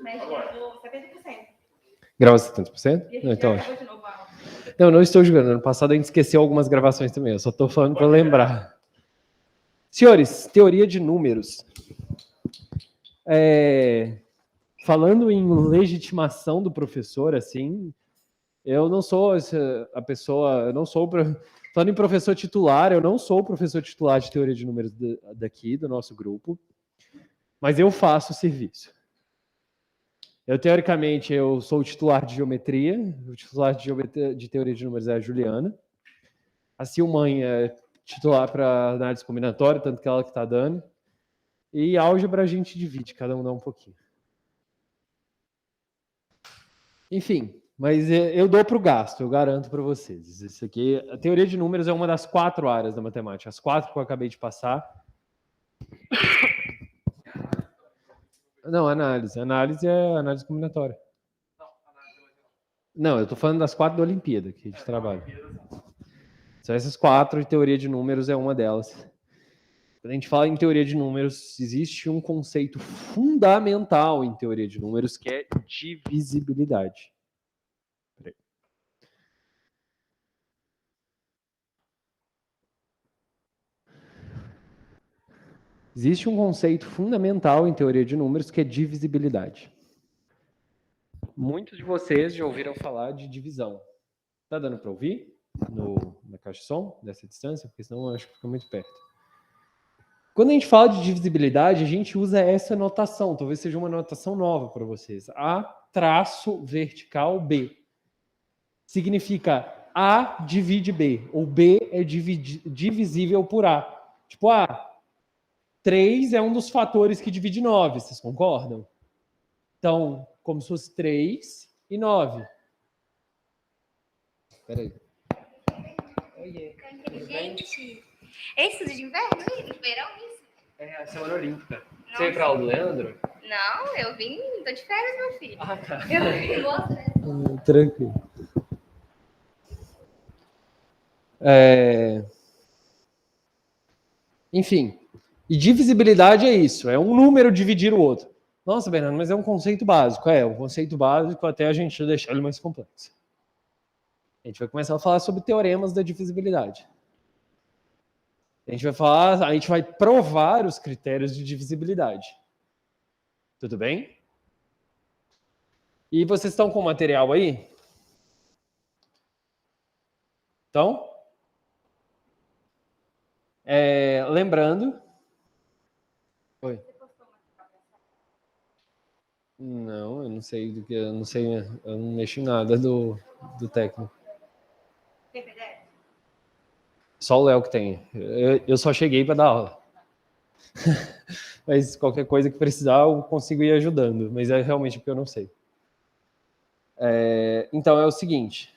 Mas gravou 70%. Grava 70%? E a Não, gente então já acho. acabou de novo. Não estou jogando. Ano passado a gente esqueceu algumas gravações também. Eu só estou falando para lembrar. Senhores, teoria de números. Falando em legitimação do professor, assim, eu não sou a pessoa, eu não sou, falando em professor titular, eu não sou o professor titular de teoria de números daqui, do nosso grupo, mas eu faço o serviço. Teoricamente, eu sou o titular de geometria, o titular de teoria de números é a Juliana, a Silmãe é titular para análise combinatória, tanto que ela que está dando, e álgebra a gente divide, cada um dá um pouquinho. Enfim, mas eu dou para o gasto, eu garanto para vocês. Isso aqui, a teoria de números é uma das 4 áreas da matemática, as 4 que eu acabei de passar. Não, análise. Análise é análise combinatória. Não, eu estou falando das 4 da Olimpíada que a gente trabalha. São essas 4 e teoria de números é uma delas. Quando a gente fala em teoria de números, existe um conceito fundamental em teoria de números que é divisibilidade. Existe um conceito fundamental em teoria de números que é divisibilidade. Muitos de vocês já ouviram falar de divisão. Tá dando para ouvir na caixa de som, dessa distância? Porque senão eu acho que fica muito perto. Quando a gente fala de divisibilidade, a gente usa essa notação. Talvez seja uma notação nova para vocês. A traço vertical B. Significa A divide B, ou B é divisível por A. Tipo, 3 é um dos fatores que divide 9, vocês concordam? Então, como se fosse 3 e 9. Peraí. Oiê. Gente, é estudo de inverno? De verão, isso? É a semana olímpica. Você veio pra aula do Leandro? Não, eu vim, tô de férias, meu filho. Ah, tá. Eu vim, boa. Tranquilo. Enfim, e divisibilidade é isso, é um número dividir o outro. Nossa, Bernardo, mas é um conceito básico. É um conceito básico até a gente deixar ele mais complexo. A gente vai começar a falar sobre teoremas da divisibilidade. A gente vai provar os critérios de divisibilidade. Tudo bem? E vocês estão com o material aí? Então, lembrando... Oi. Não, eu não sei do que, eu não mexo em nada do técnico. Tem PDF? Só o Léo que tem. Eu só cheguei para dar aula. Mas qualquer coisa que precisar, eu consigo ir ajudando. Mas é realmente porque eu não sei. Então, é o seguinte.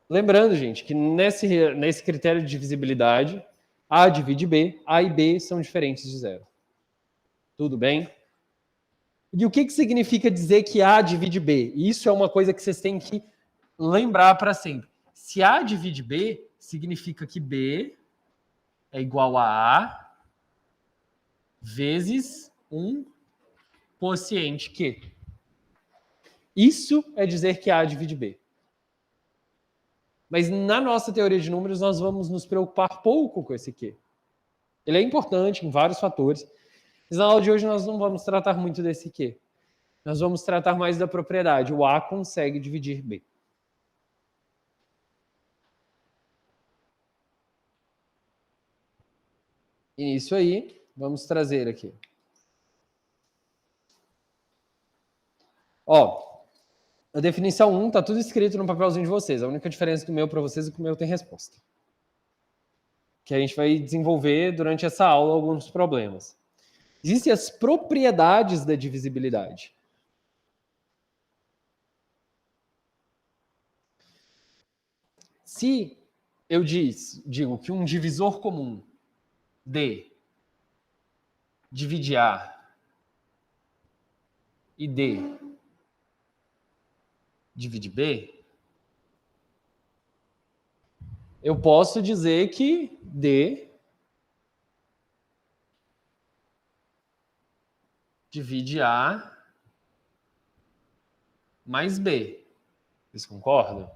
Lembrando, gente, que nesse critério de divisibilidade, A divide B, A e B são diferentes de zero. Tudo bem? E o que significa dizer que A divide B? Isso é uma coisa que vocês têm que lembrar para sempre. Se A divide B, significa que B é igual a A vezes um quociente Q. Isso é dizer que A divide B. Mas na nossa teoria de números, nós vamos nos preocupar pouco com esse Q. Ele é importante em vários fatores, mas na aula de hoje nós não vamos tratar muito desse Q. Nós vamos tratar mais da propriedade. O A consegue dividir B. E nisso aí, vamos trazer aqui. A definição 1 está tudo escrito no papelzinho de vocês. A única diferença do meu para vocês é que o meu tem resposta. Que a gente vai desenvolver durante essa aula alguns problemas. Existem as propriedades da divisibilidade. Se eu digo que um divisor comum D divide A e D divide B, eu posso dizer que D divide A mais B. Vocês concordam?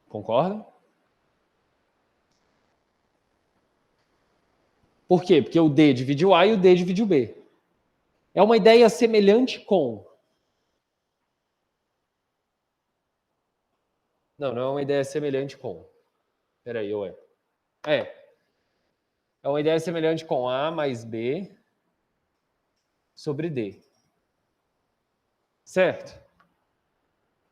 Concordam? Por quê? Porque o D divide o A e o D divide o B. É uma ideia semelhante com... Não, não é uma ideia semelhante com... Peraí, ué. É uma ideia semelhante com A mais B sobre D. Certo?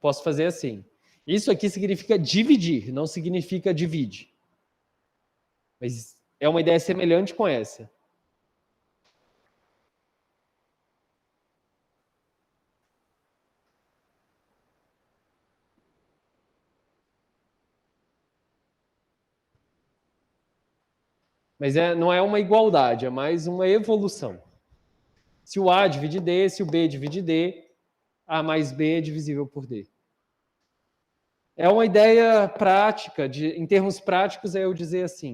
Posso fazer assim. Isso aqui significa dividir, não significa divide. Mas é uma ideia semelhante com essa. Mas não é uma igualdade, é mais uma evolução. Se o A divide D, se o B divide D, A mais B é divisível por D. É uma ideia prática, em termos práticos, é eu dizer assim.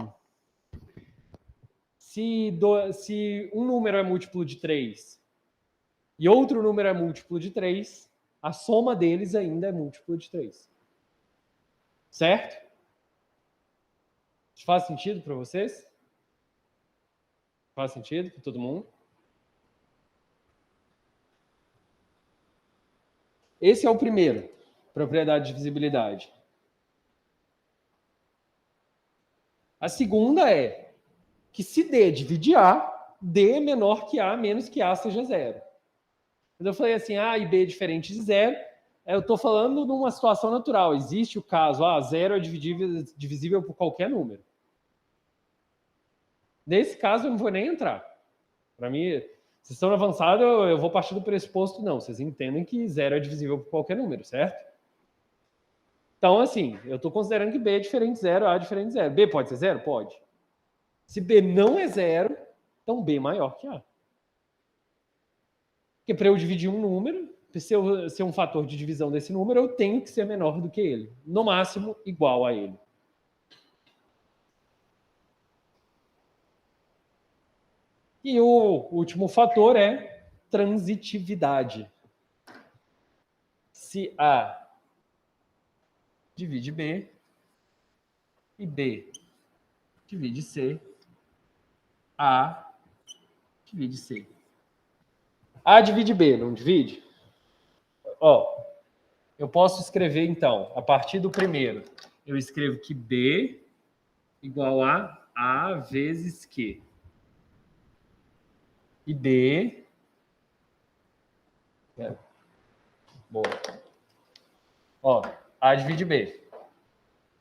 Se um número é múltiplo de 3 e outro número é múltiplo de 3, a soma deles ainda é múltiplo de 3. Certo? Isso faz sentido para vocês? Faz sentido para todo mundo? Esse é o primeiro, propriedade de divisibilidade. A segunda é que se D divide A, D é menor que A, menos que A seja zero. Quando eu falei assim, A e B é diferente de zero, eu estou falando numa situação natural. Existe o caso, zero é divisível por qualquer número. Nesse caso, eu não vou nem entrar. Para mim, vocês estão avançados, eu vou partir do pressuposto, não. Vocês entendem que zero é divisível por qualquer número, certo? Então, assim, eu estou considerando que B é diferente de zero, A é diferente de zero. B pode ser zero? Pode. Se B não é zero, então B é maior que A. Porque para eu dividir um número, se eu ser um fator de divisão desse número, eu tenho que ser menor do que ele. No máximo, igual a ele. E o último fator é transitividade. Se A divide B e B divide C, A divide C. A divide B, não divide? Eu posso escrever, então, a partir do primeiro, eu escrevo que B igual a vezes Q. E B... Boa. A divide B.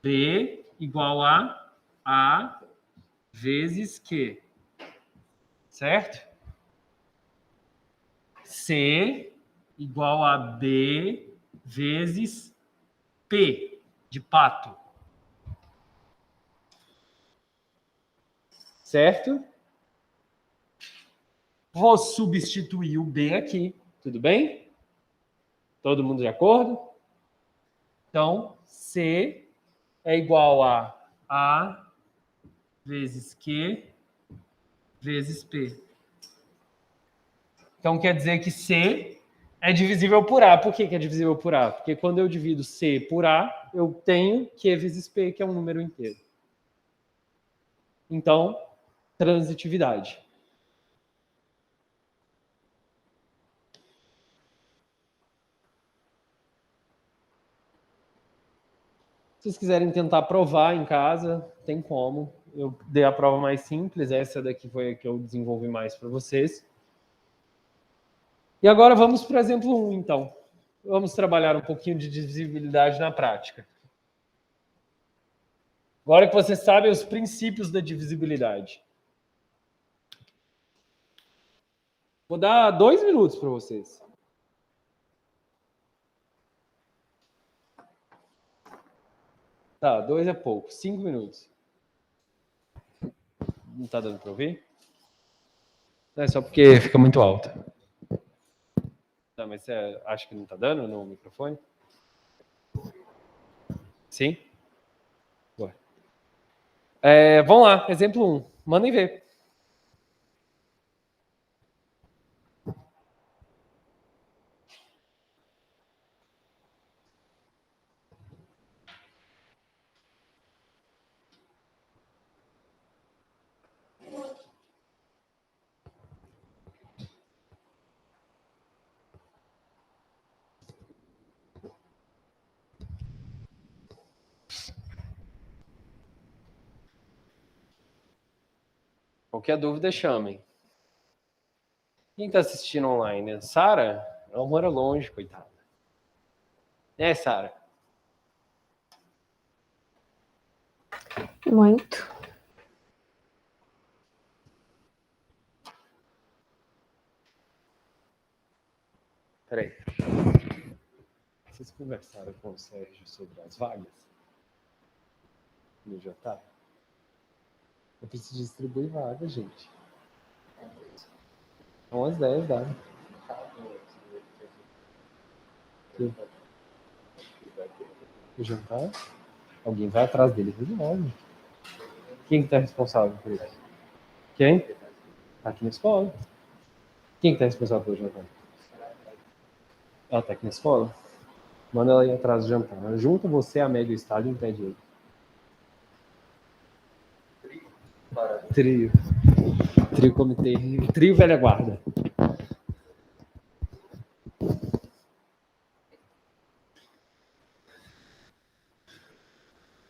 B igual a vezes Q. Certo? C igual a B vezes P, de pato. Certo? Vou substituir o B aqui. Tudo bem? Todo mundo de acordo? Então, C é igual a vezes Q vezes P. Então, quer dizer que C é divisível por A. Por que é divisível por A? Porque quando eu divido C por A, eu tenho Q vezes P, que é um número inteiro. Então, transitividade. Se vocês quiserem tentar provar em casa, tem como. Eu dei a prova mais simples, essa daqui foi a que eu desenvolvi mais para vocês. E agora vamos para o exemplo 1, então. Vamos trabalhar um pouquinho de divisibilidade na prática. Agora que vocês sabem os princípios da divisibilidade. Vou dar 2 minutos para vocês. Tá, 2 é pouco. 5 minutos. Não tá dando para ouvir? Não, é só porque fica muito alto. Tá, mas você acha que não tá dando no microfone? Sim? Ué. Vamos lá, exemplo 1. Mandem ver. Qualquer dúvida, chamem. Quem está assistindo online? Sara? Ela mora longe, coitada. Sara? Muito. Peraí. Vocês conversaram com o Sérgio sobre as vagas? No jantar? Eu preciso distribuir vagas, gente. São as 10, dá. O jantar? Alguém vai atrás dele e resolve. Quem está responsável por isso? Quem? Tá aqui na escola. Quem está responsável pelo jantar? Ela tá aqui na escola? Manda ela ir atrás do jantar. Junta você, a Meg e o Estado e impede ele. Trio. Trio comitê. Trio velha guarda.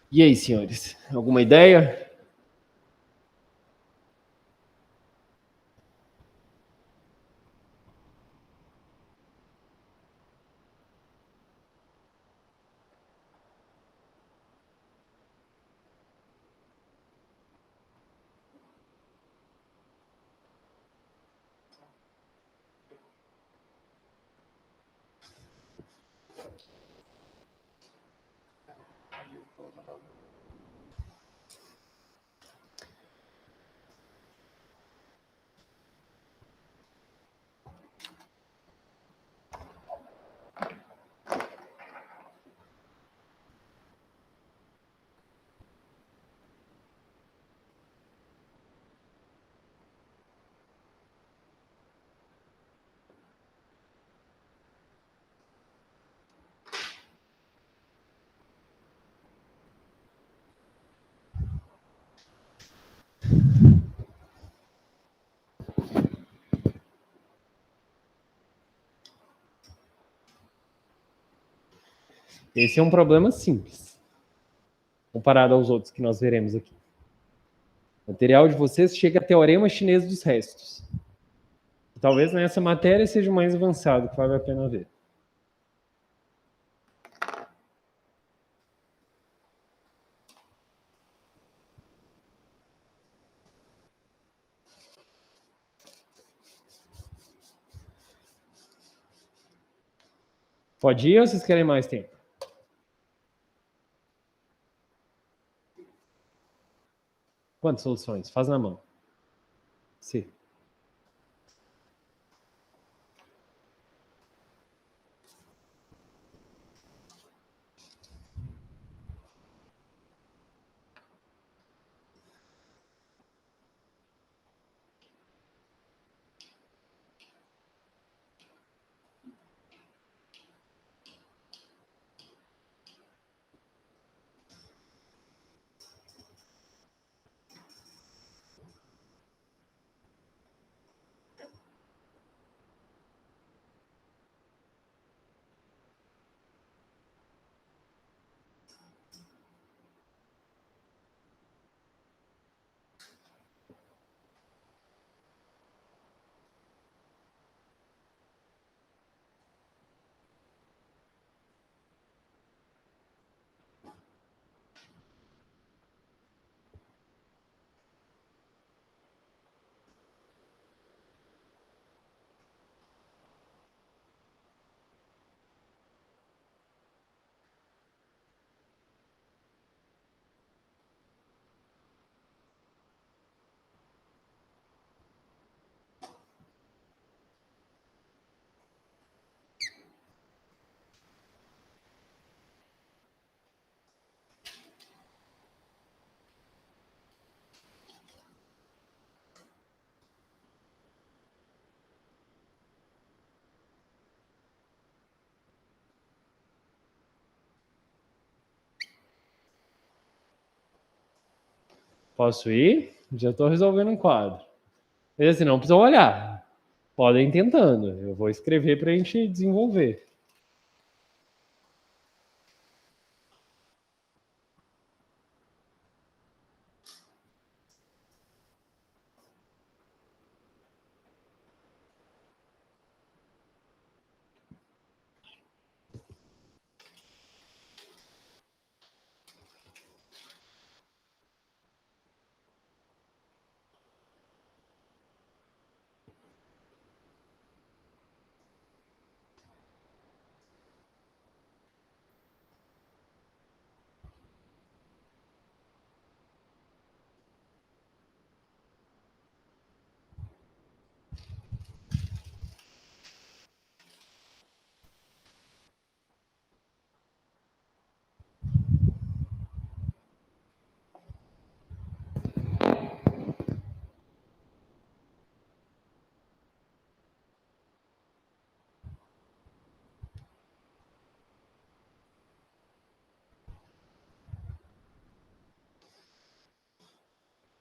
E aí, senhores? Alguma ideia? Esse é um problema simples, comparado aos outros que nós veremos aqui. O material de vocês chega a teorema chinês dos restos. Talvez nessa matéria seja o mais avançado, que vale a pena ver. Pode ir ou vocês querem mais tempo? Quantas soluções? Faz na mão. Sim. Posso ir? Já estou resolvendo um quadro. Mas assim, não precisam olhar. Podem ir tentando. Eu vou escrever para a gente desenvolver.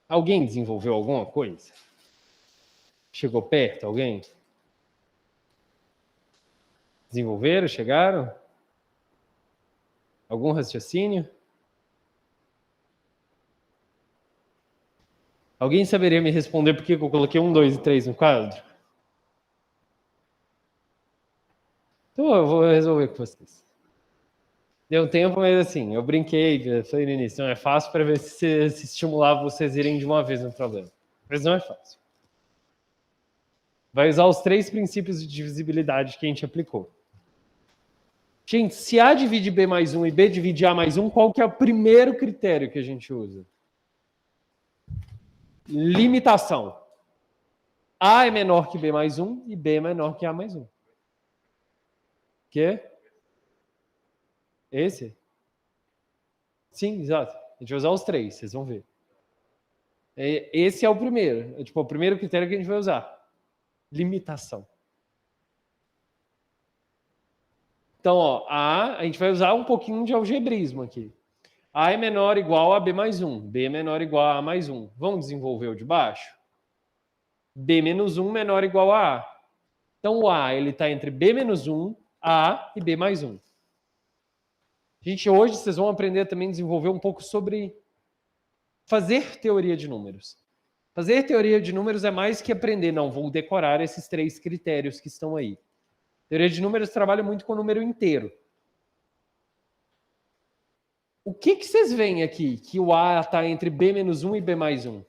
Alguém desenvolveu alguma coisa? Chegou perto? Alguém? Desenvolveram? Chegaram? Algum raciocínio? Alguém saberia me responder por que eu coloquei 1, 2 e 3 no quadro? Então eu vou resolver com vocês. Deu tempo, mas assim, eu brinquei, falei no início, não é fácil para ver se estimular vocês irem de uma vez no problema. Mas não é fácil. Vai usar os 3 princípios de divisibilidade que a gente aplicou. Gente, se A divide B mais 1 e B divide A mais 1, qual que é o primeiro critério que a gente usa? Limitação. A é menor que B mais 1 e B é menor que A mais 1. Que? Esse? Sim, exato. A gente vai usar os 3, vocês vão ver. Esse é o primeiro. É tipo o primeiro critério que a gente vai usar. Limitação. Então, ó, a gente vai usar um pouquinho de algebrismo aqui. A é menor ou igual a B mais 1. B é menor ou igual a A mais 1. Vamos desenvolver o de baixo? B menos 1 menor ou igual a A. Então, o A está entre B menos 1, A e B mais 1. Gente, hoje vocês vão aprender também a desenvolver um pouco sobre fazer teoria de números. Fazer teoria de números é mais que aprender, não, vou decorar esses 3 critérios que estão aí. Teoria de números trabalha muito com o número inteiro. O que vocês veem aqui que o A está entre B menos 1 e B mais 1?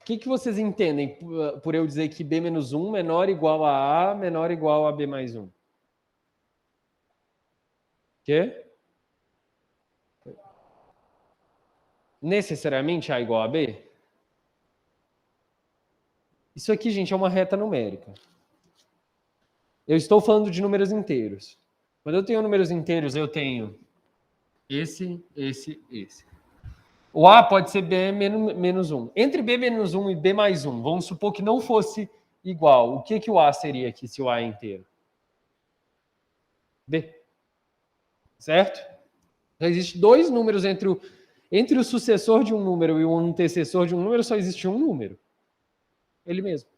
O que vocês entendem por eu dizer que B menos 1 menor ou igual a A, menor ou igual a B mais 1? Quê? Necessariamente A igual a B? Isso aqui, gente, é uma reta numérica. Eu estou falando de números inteiros. Quando eu tenho números inteiros, eu tenho esse. O A pode ser B menos 1. Entre B menos 1 e B mais 1, vamos supor que não fosse igual. O que o A seria aqui se o A é inteiro? B. Certo? Então, existem 2 números entre o sucessor de um número e o antecessor de um número, só existe um número. Ele mesmo.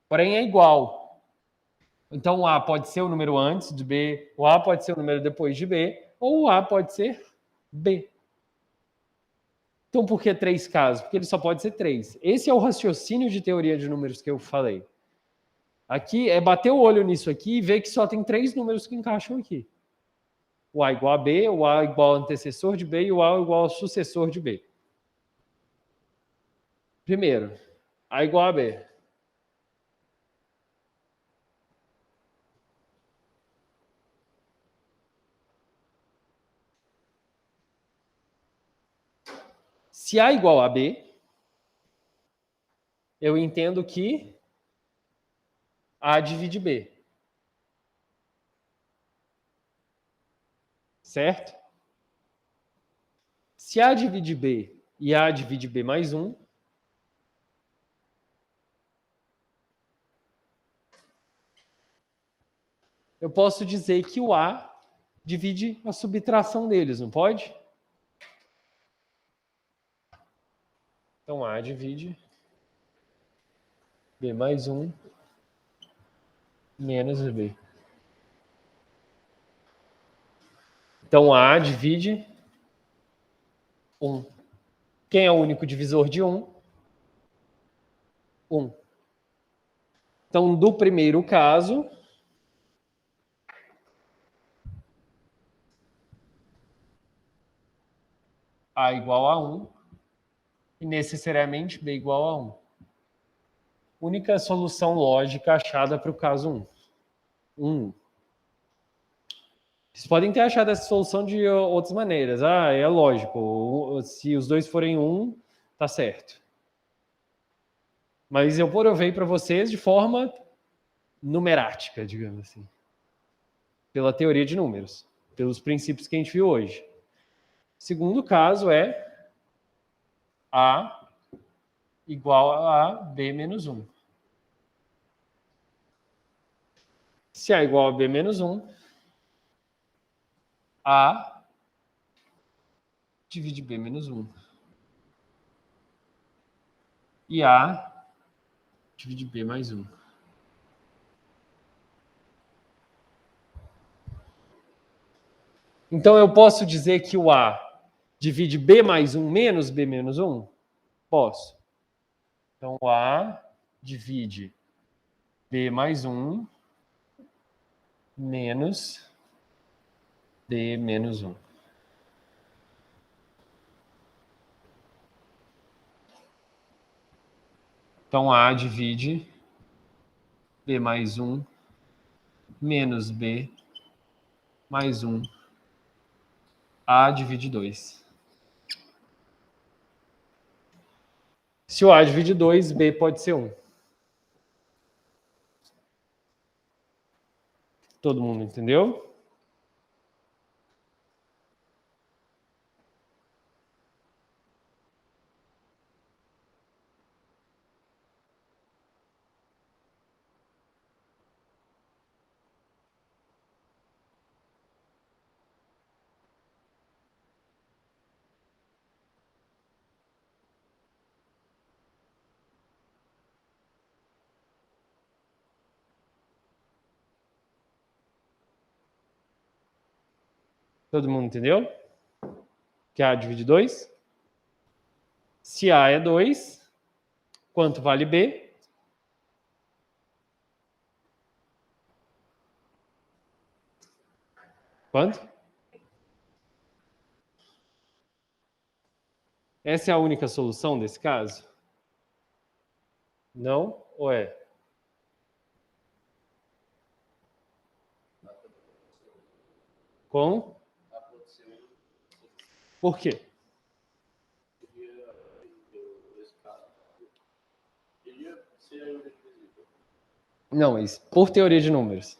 Porém, é igual. Então, o A pode ser o número antes de B, o A pode ser o número depois de B, ou o A pode ser B. Então, por que 3 casos? Porque ele só pode ser 3. Esse é o raciocínio de teoria de números que eu falei. Aqui é bater o olho nisso aqui e ver que só tem 3 números que encaixam aqui. O A igual a B, o A igual ao antecessor de B e o A igual ao sucessor de B. Primeiro, A igual a B. Se A igual a B, eu entendo que A divide B. Certo? Se A divide B e A divide B mais 1, eu posso dizer que o A divide a subtração deles, não pode? Então, A divide B mais 1 menos B. Então, A divide 1. Quem é o único divisor de 1? 1. Então, do primeiro caso, A igual a 1 e necessariamente B igual a 1. Única solução lógica achada para o caso 1. 1. Vocês podem ter achado essa solução de outras maneiras. É lógico. Se os dois forem 1, tá certo. Mas eu provei para vocês de forma numerática, digamos assim. Pela teoria de números. Pelos princípios que a gente viu hoje. O segundo caso é A igual a B menos 1. Se A igual a B menos 1, A divide B menos 1. E A divide B mais 1. Então, eu posso dizer que o A divide B mais 1 menos B menos 1? Posso. Então, o A divide B mais 1 menos B menos 1. Então, A divide B mais 1 menos B mais 1. A divide 2. Se o A divide 2, B pode ser 1. Todo mundo entendeu? Todo mundo entendeu? Que A divide 2. Se A é 2, quanto vale B? Quanto? Essa é a única solução desse caso? Não? Ou é? Com? Por quê? Não, isso por teoria de números.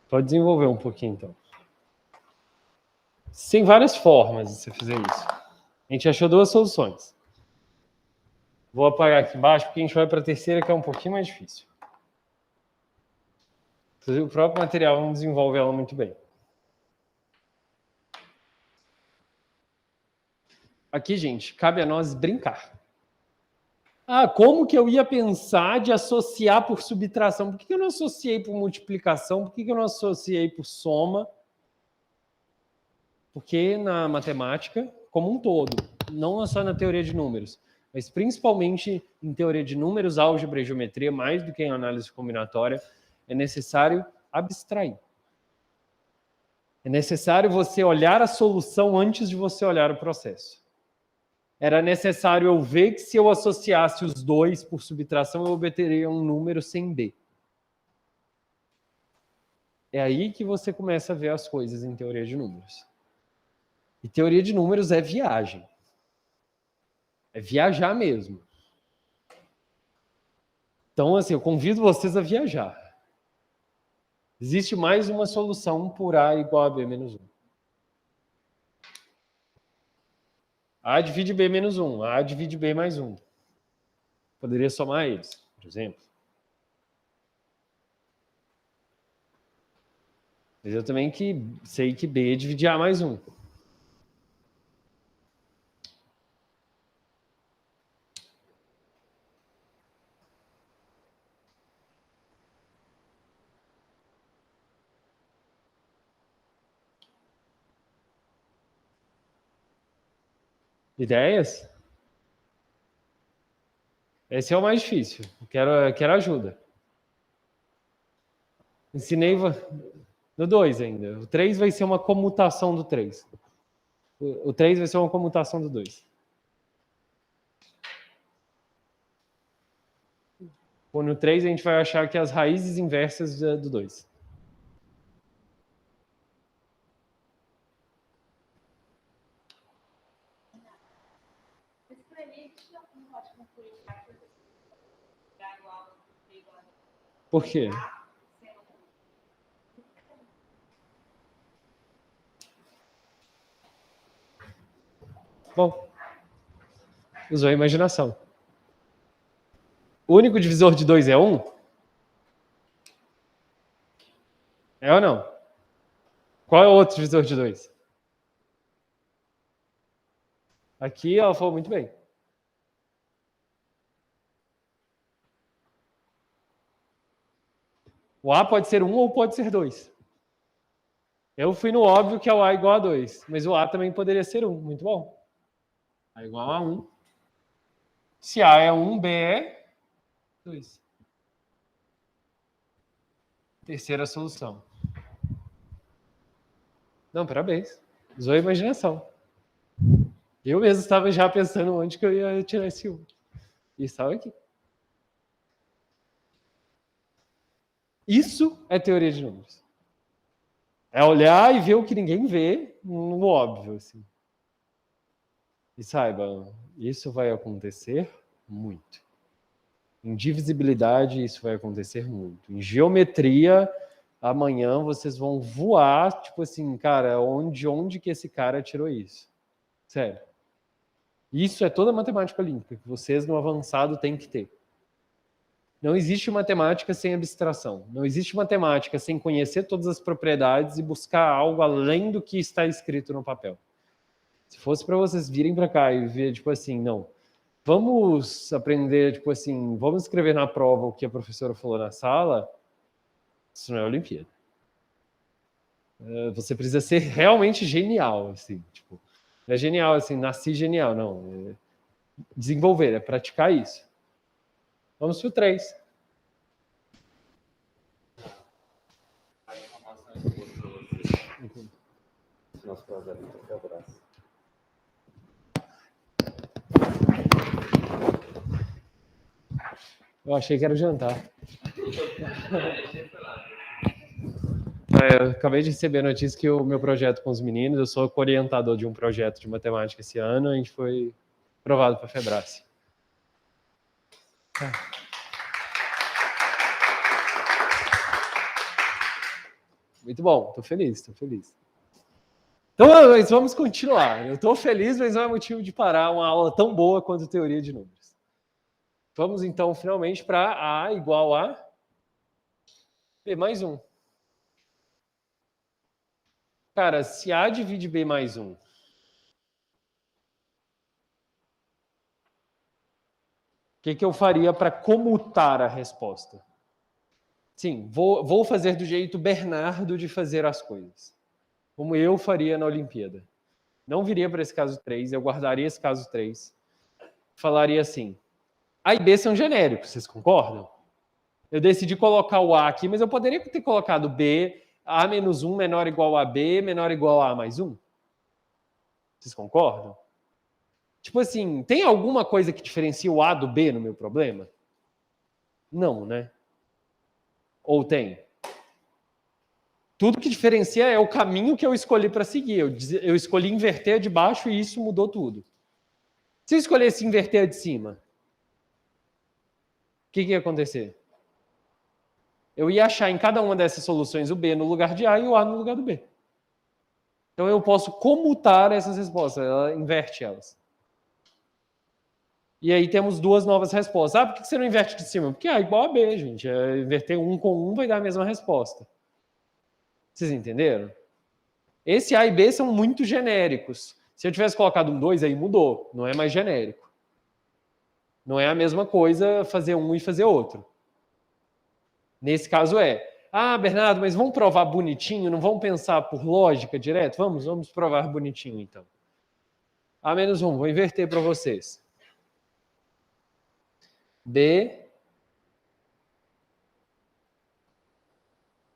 Pode desenvolver um pouquinho, então. Tem várias formas de você fazer isso. A gente achou duas soluções. Vou apagar aqui embaixo, porque a gente vai para a terceira, que é um pouquinho mais difícil. O próprio material não desenvolve ela muito bem. Aqui, gente, cabe a nós brincar. Como que eu ia pensar de associar por subtração? Por que eu não associei por multiplicação? Por que eu não associei por soma? Porque na matemática, como um todo, não só na teoria de números, mas principalmente em teoria de números, álgebra e geometria, mais do que em análise combinatória, é necessário abstrair. É necessário você olhar a solução antes de você olhar o processo. era necessário eu ver que se eu associasse os dois por subtração, eu obteria um número sem B. É aí que você começa a ver as coisas em teoria de números. E teoria de números é viagem. É viajar mesmo. Então, assim, eu convido vocês a viajar. Existe mais uma solução por A igual a B menos 1. A divide B menos 1. A divide B mais 1. Poderia somar eles, por exemplo. Mas eu também sei que B divide A mais 1. Ideias? Esse é o mais difícil. Quero ajuda. Ensinei no 2 ainda. O 3 vai ser uma comutação do 3. O 3 vai ser uma comutação do 2. No 3 a gente vai achar que as raízes inversas do 2. Mas por ali a gente não pode concluir que a coisa é igual a Por quê? Bom, usou a imaginação. O único divisor de 2 é 1? É ou não? Qual é o outro divisor de 2? Aqui ela falou muito bem. O A pode ser 1 ou pode ser 2. Eu fui no óbvio que é o A igual a 2, mas o A também poderia ser 1. Muito bom. A igual a 1. Se A é 1, B é 2. Terceira solução. Não, parabéns. Usou a imaginação. Eu mesmo estava já pensando onde que eu ia tirar esse 1. E estava aqui. Isso é teoria de números. É olhar e ver o que ninguém vê no óbvio, assim. E saiba, isso vai acontecer muito. Em divisibilidade, isso vai acontecer muito. Em geometria, amanhã vocês vão voar, tipo assim, cara, onde que esse cara tirou isso? Sério. Isso é toda a matemática olímpica que vocês no avançado têm que ter. Não existe matemática sem abstração. Não existe matemática sem conhecer todas as propriedades e buscar algo além do que está escrito no papel. Se fosse para vocês virem para cá e ver, tipo assim, não, vamos aprender, tipo assim, vamos escrever na prova o que a professora falou na sala, isso não é Olimpíada. Você precisa ser realmente genial, assim, tipo, não é genial, assim, nasci genial, não. Desenvolver, é praticar isso. Vamos para o 3. Nosso projeto de abraço. Eu achei que era o jantar. Eu acabei de receber a notícia que o meu projeto com os meninos, eu sou orientador de um projeto de matemática esse ano, a gente foi aprovado para a Febrace. Muito bom, estou feliz, estou feliz. Então, mas vamos continuar. Eu estou feliz, mas não é motivo de parar uma aula tão boa quanto teoria de números. Vamos, então, finalmente para A igual a B mais 1. Cara, se A divide B mais 1, o que eu faria para comutar a resposta? Sim, vou fazer do jeito Bernardo de fazer as coisas. Como eu faria na Olimpíada. Não viria para esse caso 3, eu guardaria esse caso 3. Falaria assim, A e B são genéricos, vocês concordam? Eu decidi colocar o A aqui, mas eu poderia ter colocado B, A menos 1 menor ou igual a B, menor ou igual a A mais 1. Vocês concordam? Tipo assim, tem alguma coisa que diferencia o A do B no meu problema? Não, né? Ou tem? Tudo que diferencia é o caminho que eu escolhi para seguir. Eu escolhi inverter a de baixo e isso mudou tudo. Se eu escolhesse inverter a de cima, o que ia acontecer? Eu ia achar em cada uma dessas soluções o B no lugar de A e o A no lugar do B. Então eu posso comutar essas respostas, ela inverte elas. E aí temos duas novas respostas. Ah, por que você não inverte de cima? Porque A é igual a B, gente. Inverter 1 com 1 vai dar a mesma resposta. Vocês entenderam? Esse A e B são muito genéricos. Se eu tivesse colocado um 2, aí mudou. Não é mais genérico. Não é a mesma coisa fazer um e fazer outro. Nesse caso é, Bernardo, mas vamos provar bonitinho, não vamos pensar por lógica direto? Vamos provar bonitinho, então. A-1, vou inverter para vocês. B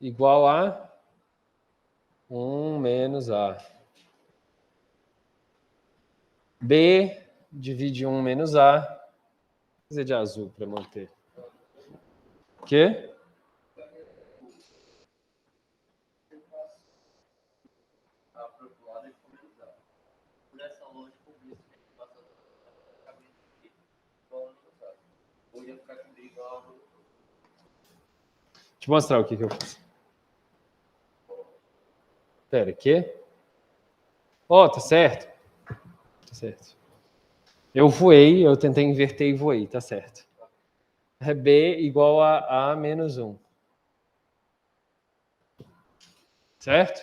igual a 1 menos A. B divide 1 menos A. Vou fazer de azul para manter. O quê? Deixa eu mostrar o que eu fiz. Espera, quê? Tá certo. Tá certo. Eu voei, eu tentei inverter e voei, tá certo. É B igual a A menos 1. Certo?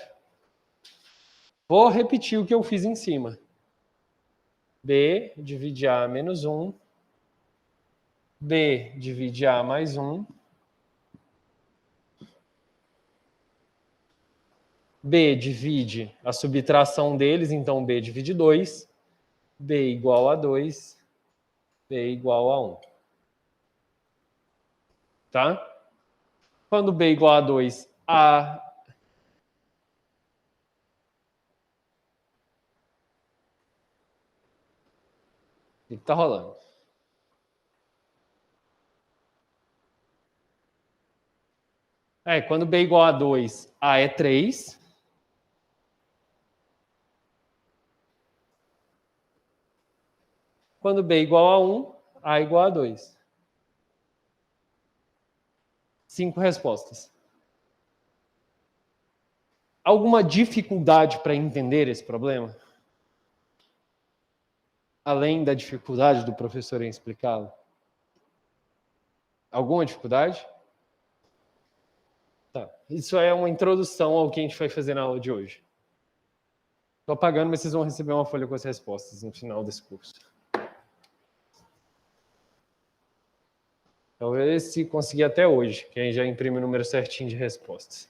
Vou repetir o que eu fiz em cima. B divide A menos 1. B divide A mais 1. B divide a subtração deles, então B divide 2. B igual a 2. B igual a 1. Tá? Quando B igual a 2, A... O que está rolando? Quando B igual a 2, A é 3. Quando B igual a 1, A igual a 2. 5 respostas. Alguma dificuldade para entender esse problema? Além da dificuldade do professor em explicá-lo? Alguma dificuldade? Tá. Isso é uma introdução ao que a gente vai fazer na aula de hoje. Estou apagando, mas vocês vão receber uma folha com as respostas no final desse curso. Talvez se conseguir até hoje, que aí já imprime o número certinho de respostas.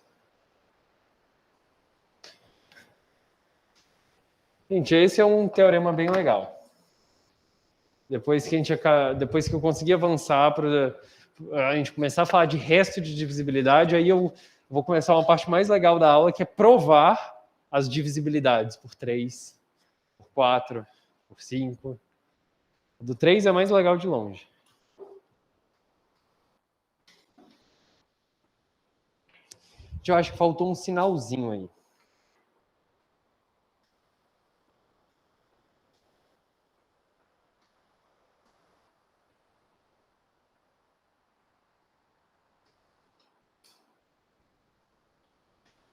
Gente, esse é um teorema bem legal. Depois que eu conseguir avançar para a gente começar a falar de resto de divisibilidade, aí eu vou começar uma parte mais legal da aula, que é provar as divisibilidades por 3, por 4, por 5. Do 3 é mais legal de longe. Eu acho que faltou um sinalzinho aí.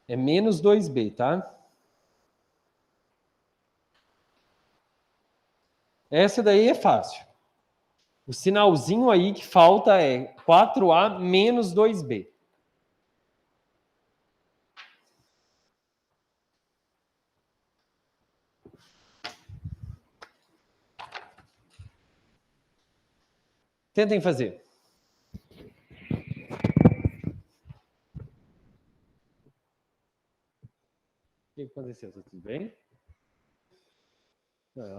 É menos 2B, tá? Essa daí é fácil. O sinalzinho aí que falta é 4A menos 2B. Tentem fazer. O que aconteceu? Tá tudo bem? Eu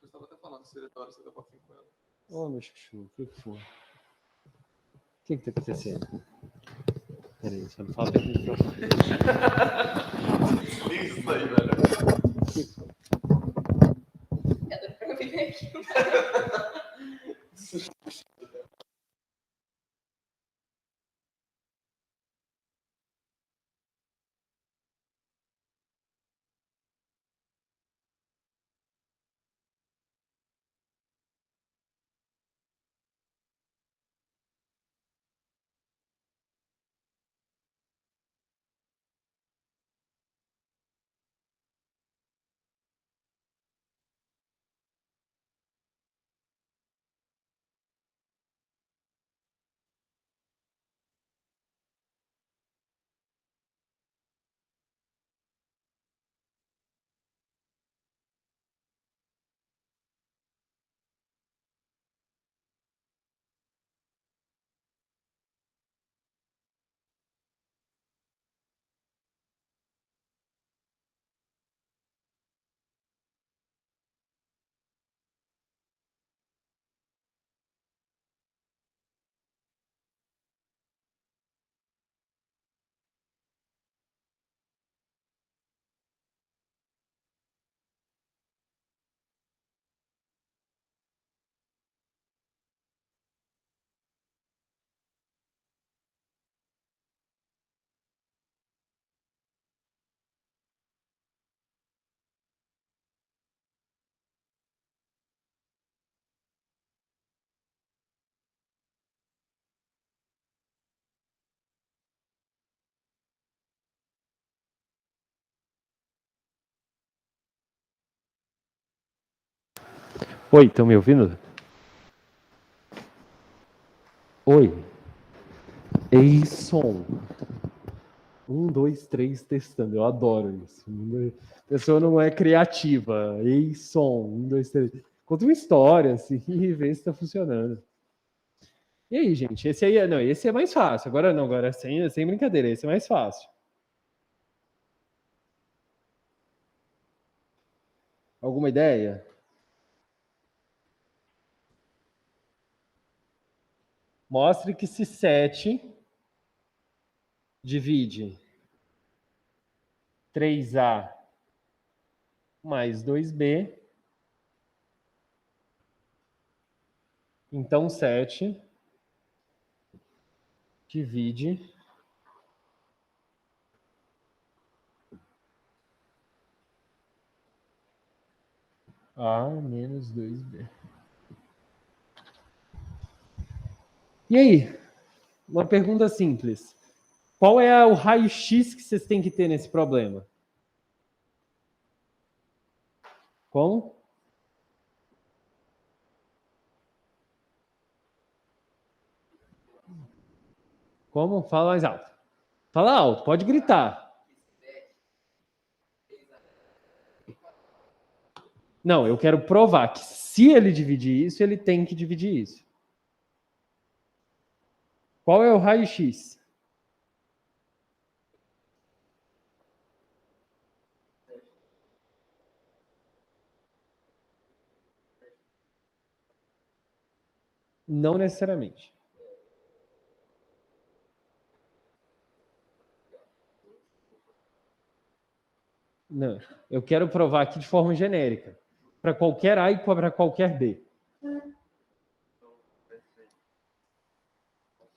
estava até falando se ele adora você dá pouquinho com ela. Ô, meu chuchu, o que foi? O que está acontecendo? Peraí, só não fala perto do microfone. Isso aí, velho. O que foi? Oi, estão me ouvindo? Oi. Ei, som. 1, 2, 3, testando. Eu adoro isso. A pessoa não é criativa. Ei, som. 1, 2, 3. Conta uma história, assim, e vê se está funcionando. E aí, gente? Esse aí não, esse é mais fácil. Agora não, agora sem brincadeira, esse é mais fácil. Alguma ideia? Mostre que se 7 divide 3A mais 2B, então 7 divide A menos 2B. E aí? Uma pergunta simples. Qual é o raio-x que vocês têm que ter nesse problema? Como? Como? Fala mais alto. Fala alto, pode gritar. Não, eu quero provar que se ele dividir isso, ele tem que dividir isso. Qual é o raio-x? Não necessariamente. Não, eu quero provar aqui de forma genérica. Para qualquer A e para qualquer B. O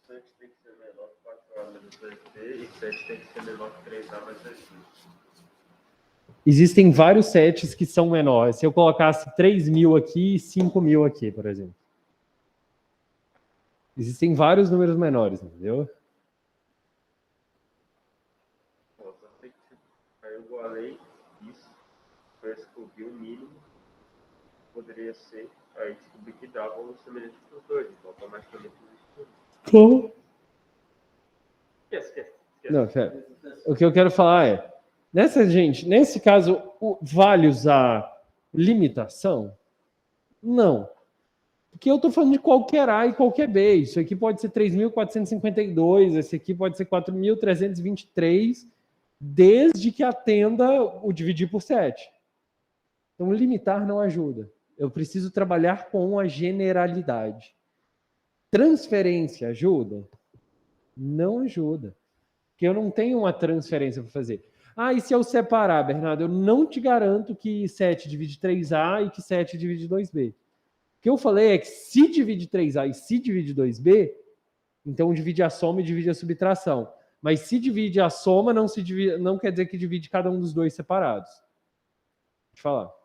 7 tem que ser menor que 4A menos 2B e 7 tem que ser menor que 3A mais 2B. Existem vários sets que são menores. Se eu colocasse 3.000 aqui e 5.000 aqui, por exemplo. Existem vários números menores, entendeu? Aí eu igualei isso, para descobrir o mínimo, poderia ser, aí descobri que dava um semelhante para os dois, então automaticamente existe. Como? Esquece. Não, pera. O que eu quero falar é, nesse caso, vale usar limitação? Não. Porque eu estou falando de qualquer A e qualquer B. Isso aqui pode ser 3.452, esse aqui pode ser 4.323, desde que atenda o dividir por 7. Então, limitar não ajuda. Eu preciso trabalhar com a generalidade. Transferência ajuda? Não ajuda. Porque eu não tenho uma transferência para fazer. Ah, e se eu separar, Bernardo? Eu não te garanto que 7 divide 3A e que 7 divide 2B. O que eu falei é que se divide 3A e se divide 2B, então divide a soma e divide a subtração. Mas se divide a soma, não quer dizer que divide cada um dos dois separados. Deixa eu falar.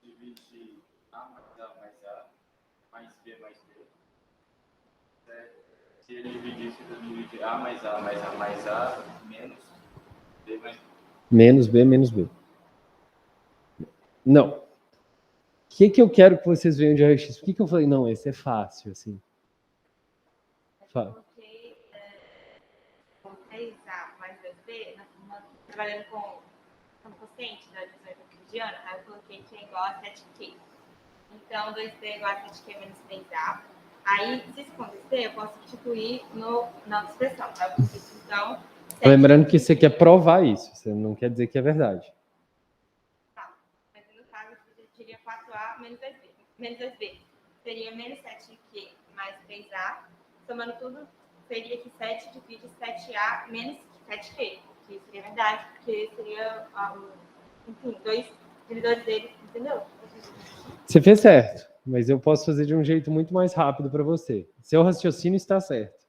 Divide A mais A mais B mais B. Se ele dividir isso, ele divide A mais A mais A mais A menos B mais B. Menos B menos B. Não. O que eu quero que vocês vejam de raio-x? Por que eu falei, não, esse é fácil, assim? Fala. Coloquei com 3A mais 2B, trabalhando com consciente da divisão euclidiana, aí eu coloquei que é igual a 7Q. Então, 2B é igual a 7Q menos 3A. Aí, se isso acontecer, eu posso substituir na expressão. Tá? Eu coloquei, então, 7Q. Lembrando que você quer provar isso, você não quer dizer que é verdade. Tá. Mas no caso, eu teria 4A menos 2B. Menos 2B seria menos 7Q mais 3A. Somando tudo, seria que 7 divide 7A menos 7Q. Que seria verdade, porque seria, enfim, dois divisores dele, entendeu? Você fez certo, mas eu posso fazer de um jeito muito mais rápido para você. Seu raciocínio está certo.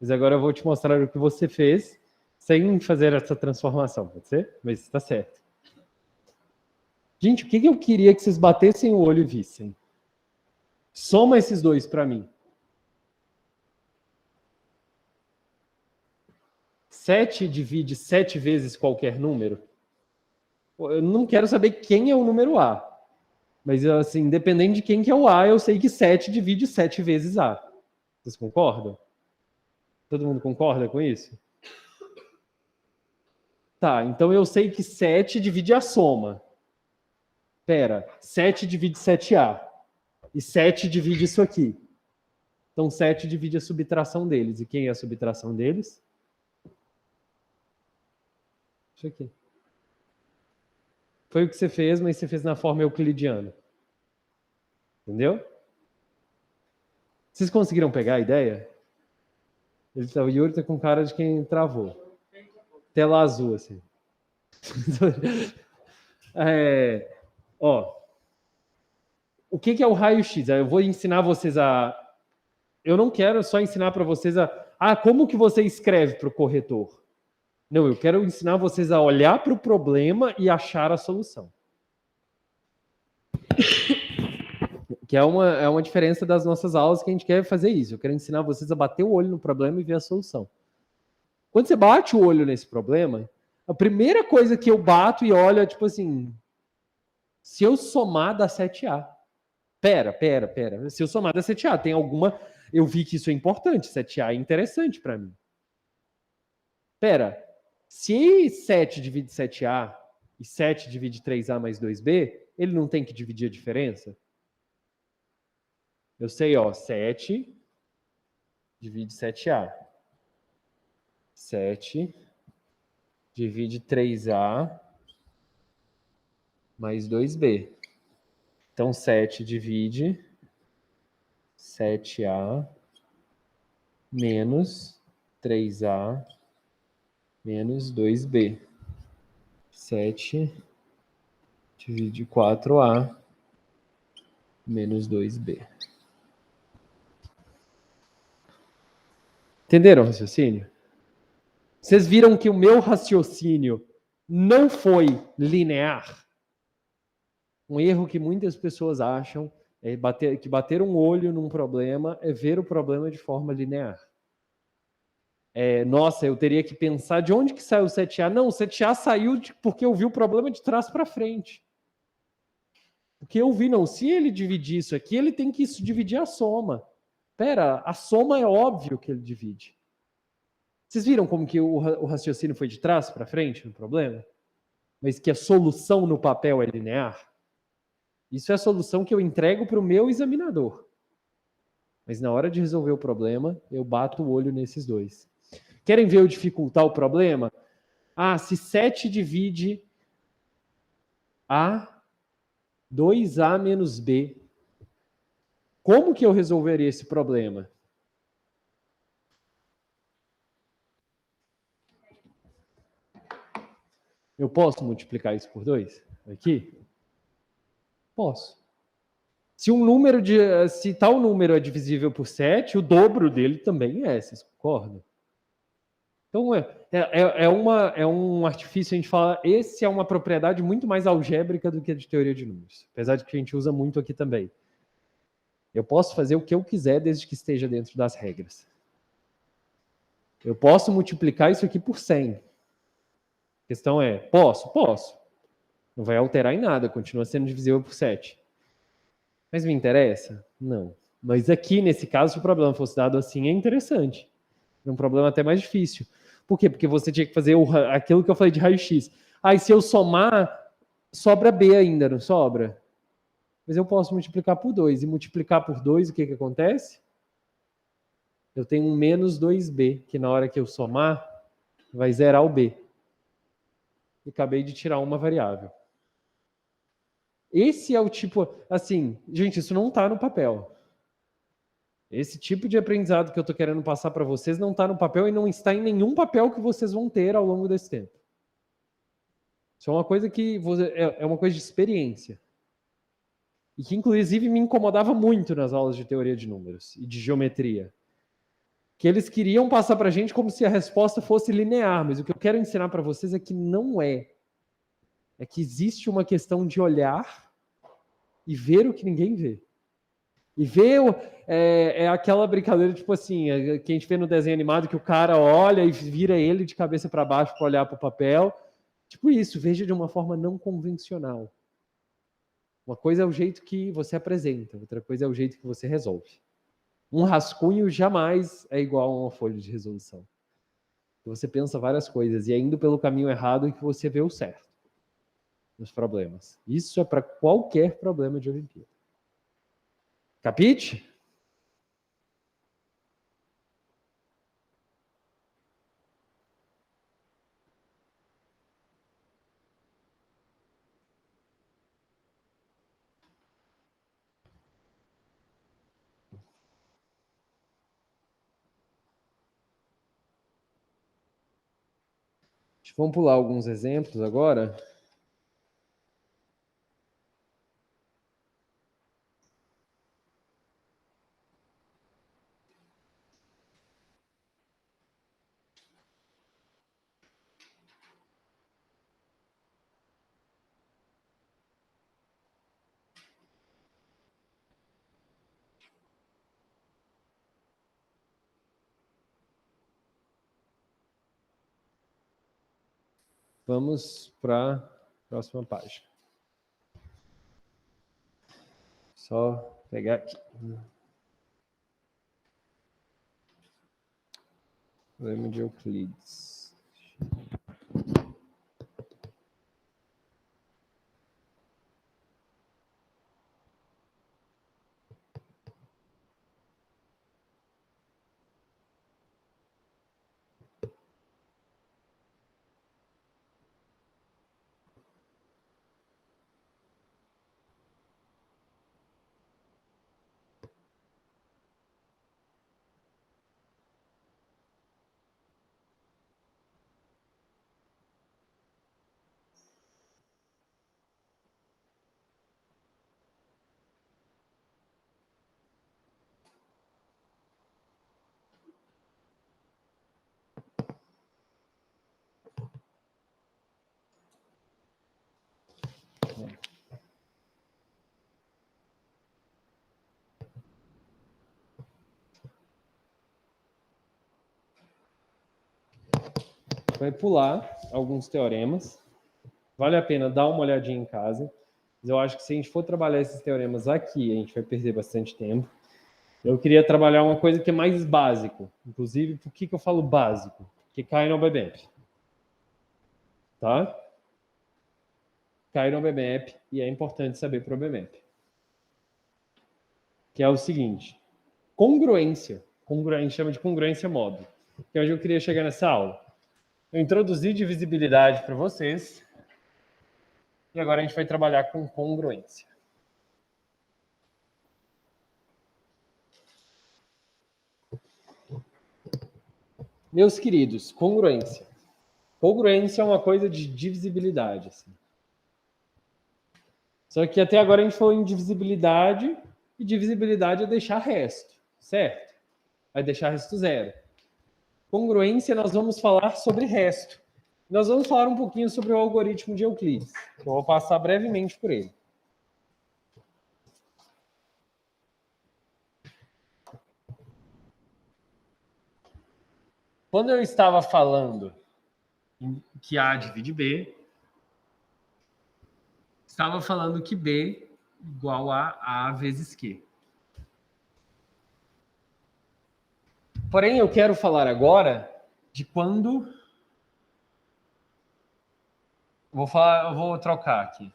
Mas agora eu vou te mostrar o que você fez sem fazer essa transformação, pode ser? Mas está certo. Gente, o que eu queria que vocês batessem o olho e vissem? Soma esses dois para mim. 7 divide 7 vezes qualquer número? Eu não quero saber quem é o número A. Mas, assim, independente de quem que é o A, eu sei que 7 divide 7 vezes A. Vocês concordam? Todo mundo concorda com isso? Tá, então eu sei que 7 divide a soma. Pera, 7 divide 7A. E 7 divide isso aqui. Então 7 divide a subtração deles. E quem é a subtração deles? Isso aqui. Foi o que você fez, mas você fez na forma euclidiana. Entendeu? Vocês conseguiram pegar a ideia? O Yuri tá com cara de quem travou. Tela azul, assim. O que é o raio-x? Eu vou ensinar vocês a... Eu não quero só ensinar para vocês como que você escreve para o corretor. Não, eu quero ensinar vocês a olhar para o problema e achar a solução. Que é uma diferença das nossas aulas que a gente quer fazer isso. Eu quero ensinar vocês a bater o olho no problema e ver a solução. Quando você bate o olho nesse problema, a primeira coisa que eu bato e olho é tipo assim, se eu somar dá 7A. Pera. Se eu somar dá 7A, tem alguma... Eu vi que isso é importante, 7A é interessante para mim. Pera, se 7 divide 7A e 7 divide 3A mais 2B, ele não tem que dividir a diferença? Eu sei, 7 divide 7A. 7 divide 3A mais 2B. Então, 7 divide 7A menos 3A menos 2B. 7 divide 4A menos 2B. Entenderam o raciocínio? Vocês viram que o meu raciocínio não foi linear? Um erro que muitas pessoas acham é que bater um olho num problema é ver o problema de forma linear. Nossa, eu teria que pensar de onde que saiu o 7A. Não, o 7A saiu porque eu vi o problema de trás para frente. Porque eu vi, não, se ele dividir isso aqui, ele tem que dividir a soma. Pera, a soma é óbvio que ele divide. Vocês viram como que o raciocínio foi de trás para frente no problema? Mas que a solução no papel é linear? Isso é a solução que eu entrego para o meu examinador. Mas na hora de resolver o problema, eu bato o olho nesses dois. Querem ver eu dificultar o problema? Se 7 divide A, 2A menos B. Como que eu resolveria esse problema? Eu posso multiplicar isso por 2 aqui? Posso. Se tal número é divisível por 7, o dobro dele também é, vocês concordam? Então, é um artifício, a gente fala, esse é uma propriedade muito mais algébrica do que a de teoria de números, apesar de que a gente usa muito aqui também. Eu posso fazer o que eu quiser desde que esteja dentro das regras. Eu posso multiplicar isso aqui por 100. A questão é, posso? Posso. Não vai alterar em nada, continua sendo divisível por 7. Mas me interessa? Não. Mas aqui, nesse caso, se o problema fosse dado assim, é interessante. É um problema até mais difícil. Por quê? Porque você tinha que fazer aquilo que eu falei de raio-x. E se eu somar, sobra B ainda, não sobra? Mas eu posso multiplicar por 2. E multiplicar por 2, o que acontece? Eu tenho um menos 2B, que na hora que eu somar, vai zerar o B. E acabei de tirar uma variável. Esse é o tipo, assim, gente, isso não está no papel. Esse tipo de aprendizado que eu estou querendo passar para vocês não está no papel e não está em nenhum papel que vocês vão ter ao longo desse tempo. Isso é uma coisa que é uma coisa de experiência. E que, inclusive, me incomodava muito nas aulas de teoria de números e de geometria. Que eles queriam passar para a gente como se a resposta fosse linear, mas o que eu quero ensinar para vocês é que não é. É que existe uma questão de olhar e ver o que ninguém vê. E ver é aquela brincadeira, tipo assim, que a gente vê no desenho animado, que o cara olha e vira ele de cabeça para baixo para olhar para o papel. Tipo isso, veja de uma forma não convencional. Uma coisa é o jeito que você apresenta, outra coisa é o jeito que você resolve. Um rascunho jamais é igual a uma folha de resolução. Você pensa várias coisas e é indo pelo caminho errado que você vê o certo nos problemas. Isso é para qualquer problema de Olimpíada. Capite? Vamos pular alguns exemplos agora. Vamos para a próxima página. Só pegar aqui. Problema de Euclides. Vai pular alguns teoremas. Vale a pena dar uma olhadinha em casa. Mas eu acho que se a gente for trabalhar esses teoremas aqui, a gente vai perder bastante tempo. Eu queria trabalhar uma coisa que é mais básico. Inclusive, por que eu falo básico? Porque cai no BMAP. Tá? Cai no BMAP e é importante saber para o BMAP. Que é o seguinte. Congruência. A gente chama de congruência modo. Que é onde eu queria chegar nessa aula. Eu introduzi divisibilidade para vocês. E agora a gente vai trabalhar com congruência. Meus queridos, congruência. Congruência é uma coisa de divisibilidade. Assim. Só que até agora a gente falou em divisibilidade, e divisibilidade é deixar resto, certo? Vai deixar resto zero. Congruência, nós vamos falar sobre resto. Nós vamos falar um pouquinho sobre o algoritmo de Euclides. Eu vou passar brevemente por ele. Quando eu estava falando que A divide B, estava falando que B igual a A vezes Q. Porém, eu quero falar agora de quando... eu vou trocar aqui.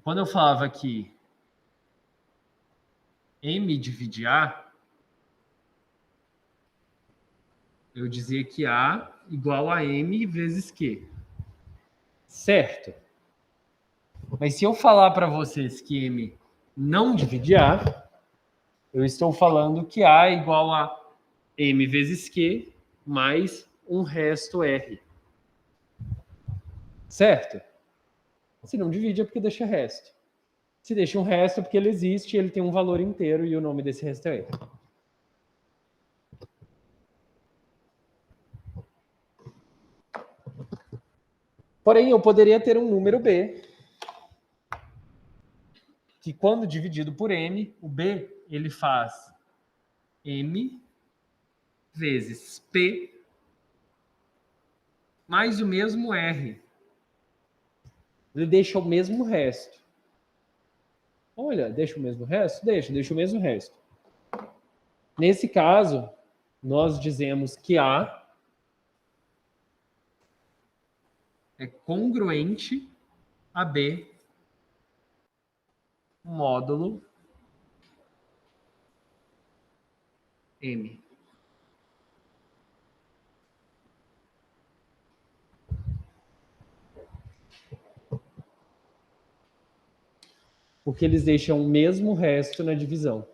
Quando eu falava que M divide A, eu dizia que A igual a M vezes Q. Certo? Mas se eu falar para vocês que M não divide A, eu estou falando que A é igual a M vezes Q mais um resto R. Certo? Se não divide é porque deixa resto. Se deixa um resto é porque ele existe, ele tem um valor inteiro e o nome desse resto é R. Porém, eu poderia ter um número B, que quando dividido por M, o B ele faz M vezes P mais o mesmo R. Ele deixa o mesmo resto. Olha, deixa o mesmo resto? Deixa o mesmo resto. Nesse caso, nós dizemos que A é congruente a B módulo M. Porque eles deixam o mesmo resto na divisão.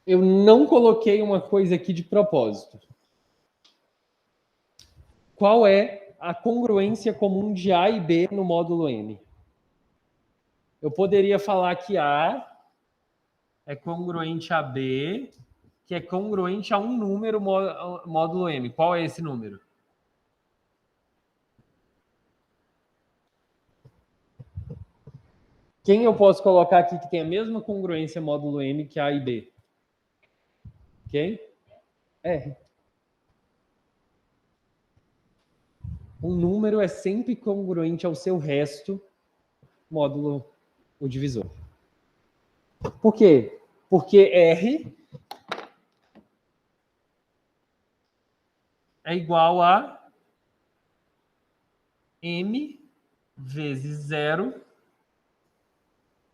Eu não coloquei uma coisa aqui de propósito. Qual é a congruência comum de A e B no módulo M? Eu poderia falar que A é congruente a B, que é congruente a um número módulo M. Qual é esse número? Quem eu posso colocar aqui que tem a mesma congruência módulo M que A e B? Quem? R. Um número é sempre congruente ao seu resto módulo o divisor. Por quê? Porque R é igual a M vezes 0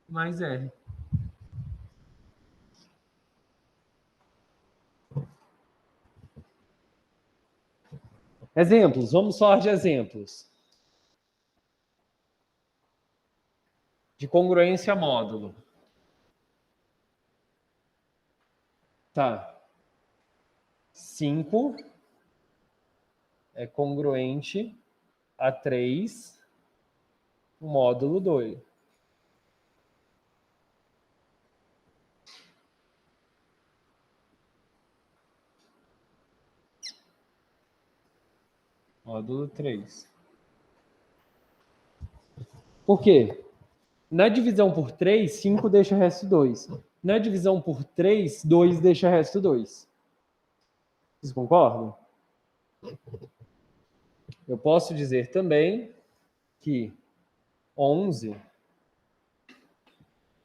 mais R. Exemplos, vamos falar de exemplos. De congruência módulo. Tá. 5 é congruente a 3 módulo 2. Módulo 3. Por quê? Na divisão por 3, 5 deixa resto 2. Na divisão por 3, 2 deixa resto 2. Vocês concordam? Eu posso dizer também que 11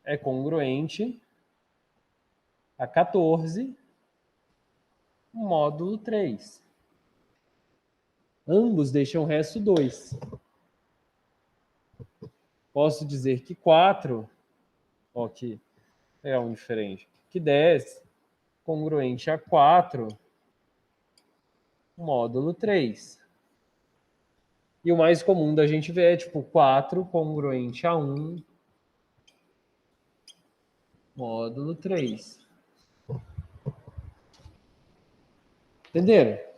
é congruente a 14 módulo 3. Ambos deixam resto 2. Posso dizer que 4, ó, que pegar um diferente. Que 10 congruente a 4 módulo 3. E o mais comum da gente ver é tipo 4 congruente a 1 módulo 3. Entenderam?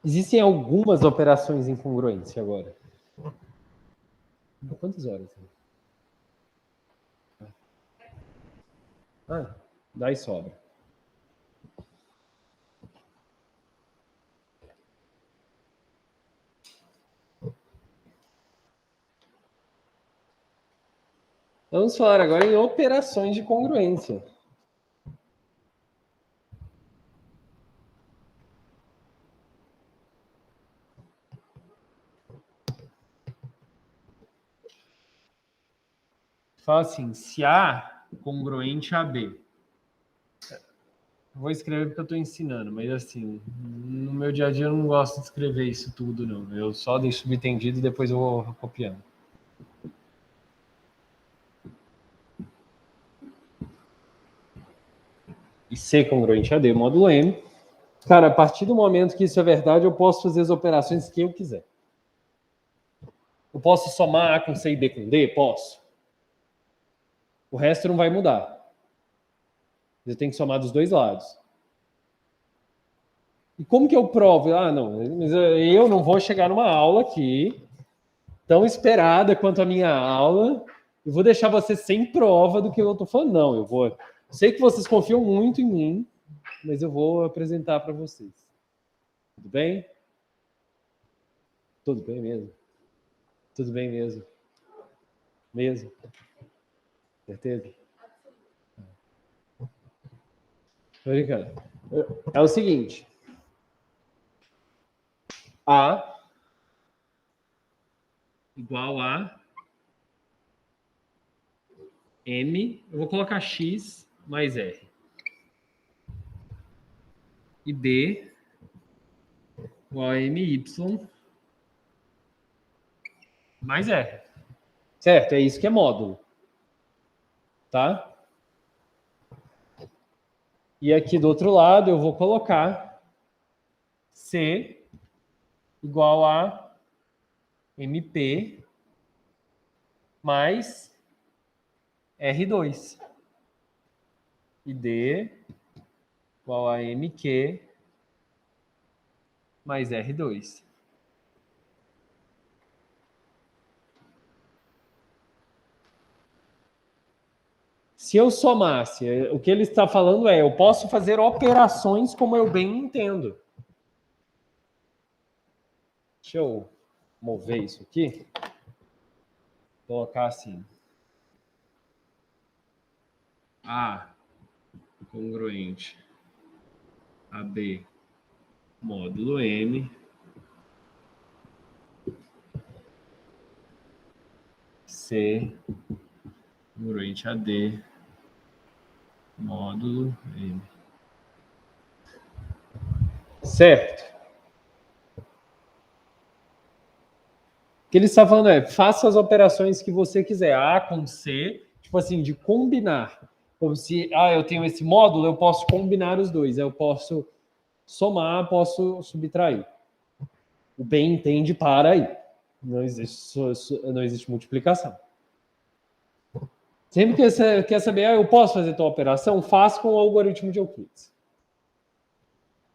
Existem algumas operações em congruência agora. Quantas horas? Ah, daí sobra. Vamos falar agora em operações de congruência. Fala assim, se A congruente a B. Vou escrever porque eu estou ensinando, mas assim, no meu dia a dia eu não gosto de escrever isso tudo, não. Eu só deixo subentendido e depois eu vou copiando. E C congruente a D, módulo M. Cara, a partir do momento que isso é verdade, eu posso fazer as operações que eu quiser. Eu posso somar A com C e B com D? Posso. O resto não vai mudar. Eu tenho que somar dos dois lados. E como que eu provo? Ah, não, mas eu não vou chegar numa aula aqui, tão esperada quanto a minha aula, e vou deixar você sem prova do que eu estou falando. Não, eu vou. Sei que vocês confiam muito em mim, mas eu vou apresentar para vocês. Tudo bem? Tudo bem mesmo? Tudo bem mesmo? Mesmo? Certeza? Tô brincando. É o seguinte. A igual a M, eu vou colocar X mais R. E B igual a MY mais R. Certo? É isso que é módulo. Tá? E aqui do outro lado eu vou colocar C igual a MP mais R2. E D igual a MQ mais R2. Se eu somasse, o que ele está falando é, eu posso fazer operações como eu bem entendo. Deixa eu mover isso aqui. Colocar assim. A congruente a B módulo M C congruente a D módulo M. Certo? O que ele está falando é, faça as operações que você quiser. A com C, tipo assim, de combinar. Como se, eu tenho esse módulo, eu posso combinar os dois. Eu posso somar, posso subtrair. O bem entende para aí. Não existe multiplicação. Sempre que você quer saber, eu posso fazer tal operação, faça com o algoritmo de Euclides.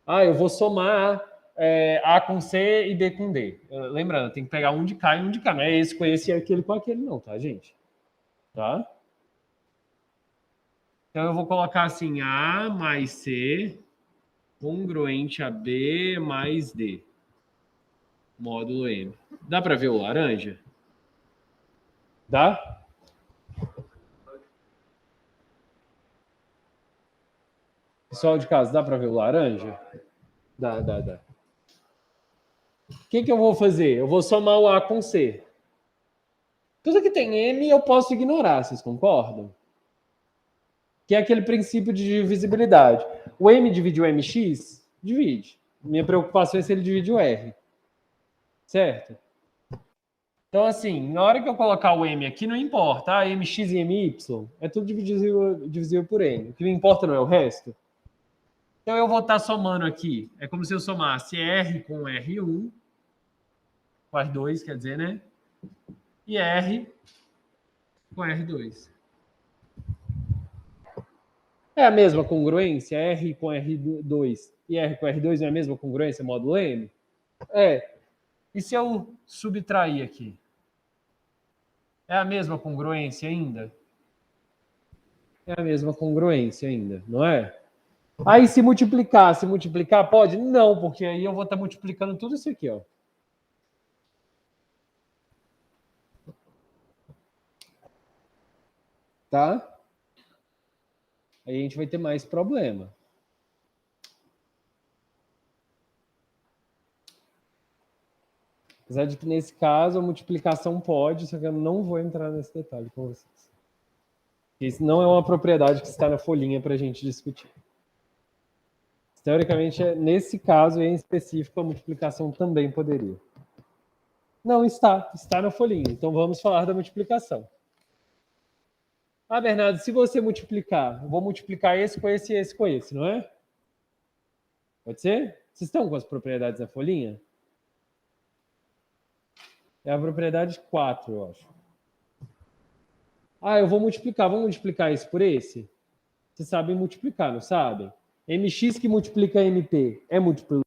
Eu vou somar A com C e B com D. Lembrando, tem que pegar um de cá e um de cá. Não é esse com esse e aquele com aquele, não, tá, gente? Tá? Então, eu vou colocar assim, A mais C congruente a B mais D. Módulo M. Dá para ver o laranja? Dá? Pessoal de casa, dá para ver o laranja? Dá. O que eu vou fazer? Eu vou somar o A com C. Tudo que tem M eu posso ignorar, vocês concordam? Que é aquele princípio de divisibilidade. O M divide o MX? Divide. Minha preocupação é se ele divide o R. Certo? Então, assim, na hora que eu colocar o m aqui, não importa. Mx e my é tudo divisível por n. O que me importa não é o resto. Então, eu vou estar somando aqui. É como se eu somasse R com R1, com R2, quer dizer, né? E R com R2. É a mesma congruência? R com R2 e R com R2 não é a mesma congruência, módulo M? É. E se eu subtrair aqui? É a mesma congruência ainda? É a mesma congruência ainda, não é? Aí se multiplicar, pode? Não, porque aí eu vou estar multiplicando tudo isso aqui, ó. Tá? Aí a gente vai ter mais problema. Apesar de que nesse caso a multiplicação pode, só que eu não vou entrar nesse detalhe com vocês. Isso não é uma propriedade que está na folhinha para a gente discutir. Teoricamente, nesse caso em específico, a multiplicação também poderia. Não, está na folhinha. Então vamos falar da multiplicação. Bernardo, se você multiplicar, eu vou multiplicar esse com esse e esse com esse, não é? Pode ser? Vocês estão com as propriedades na folhinha? É a propriedade 4, eu acho. Eu vou multiplicar. Vamos multiplicar esse por esse? Vocês sabem multiplicar, não sabem? Mx que multiplica MP é múltiplo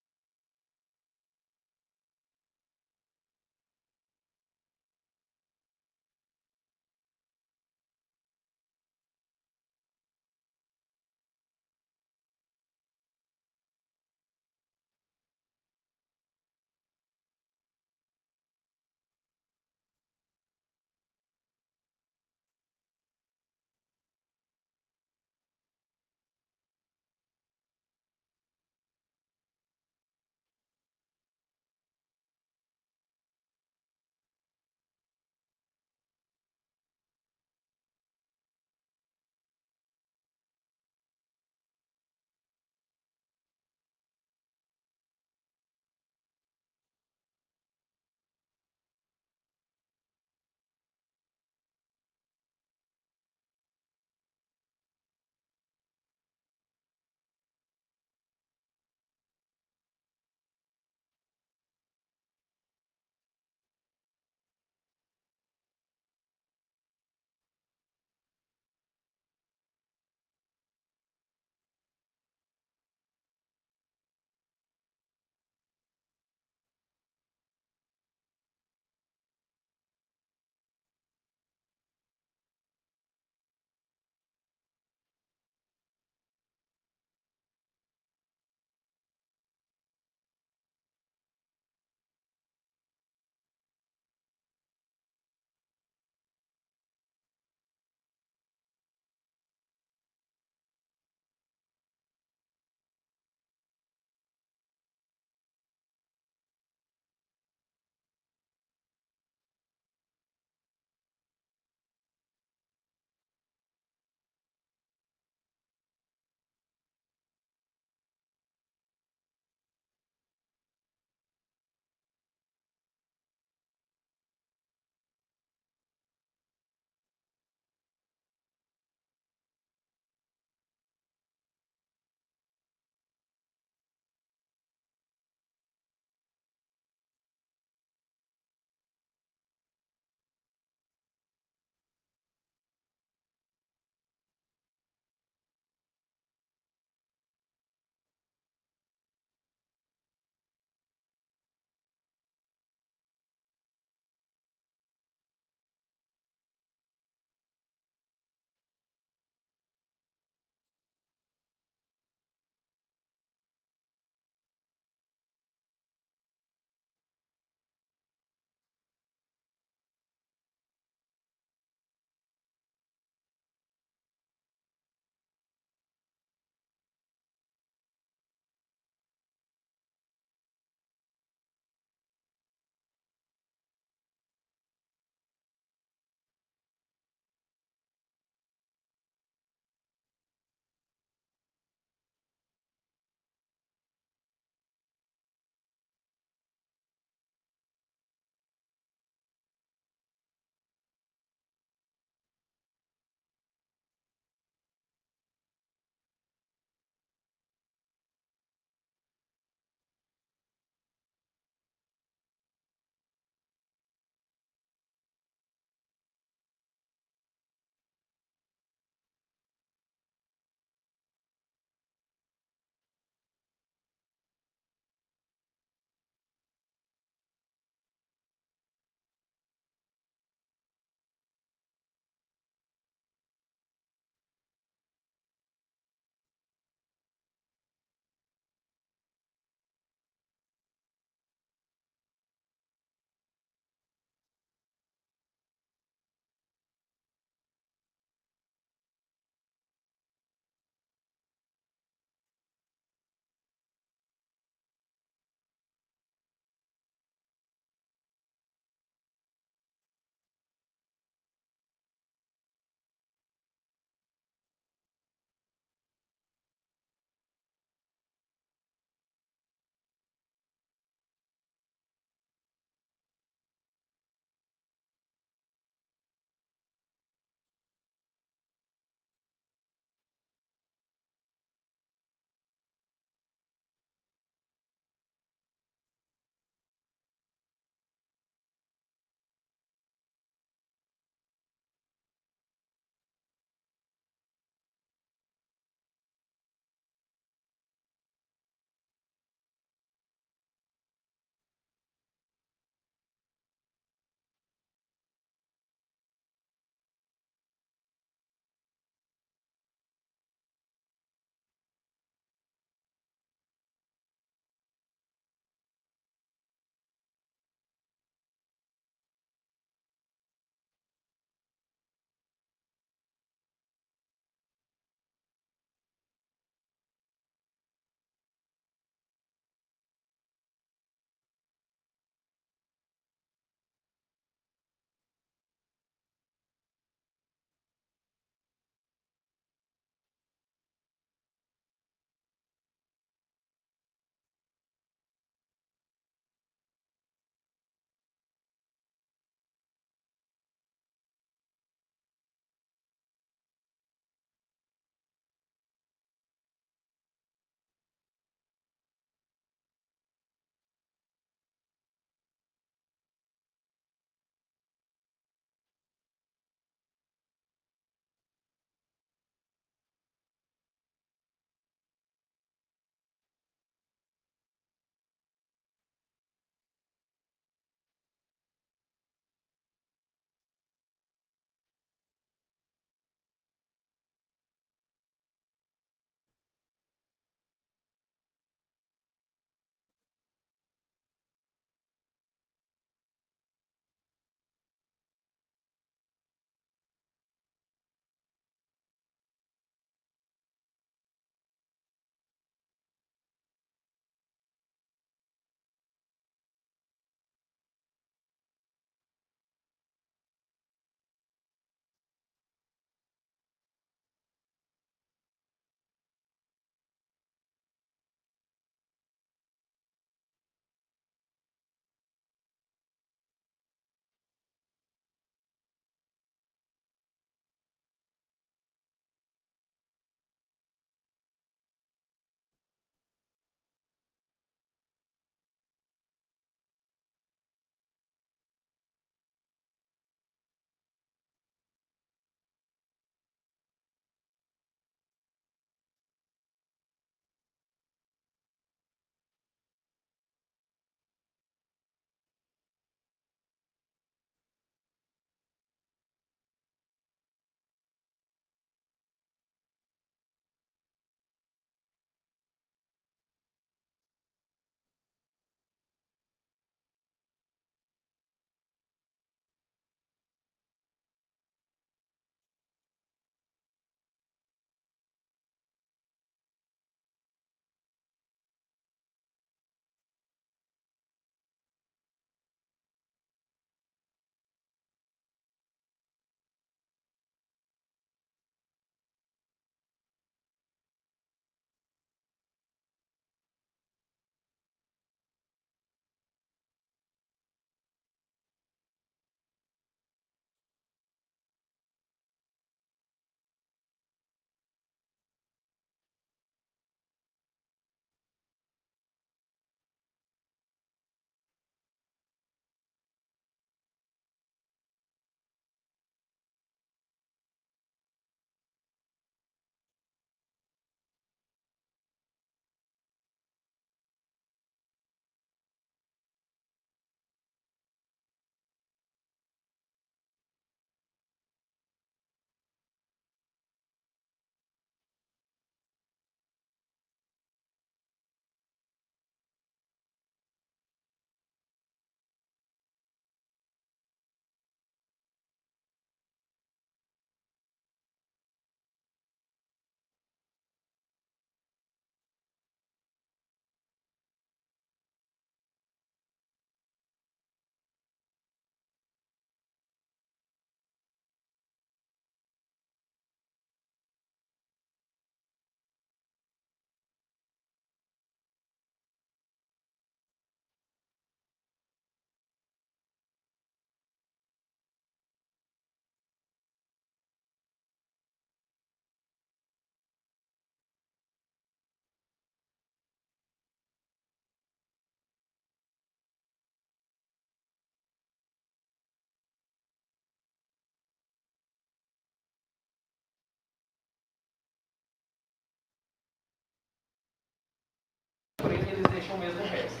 deixam o mesmo resto.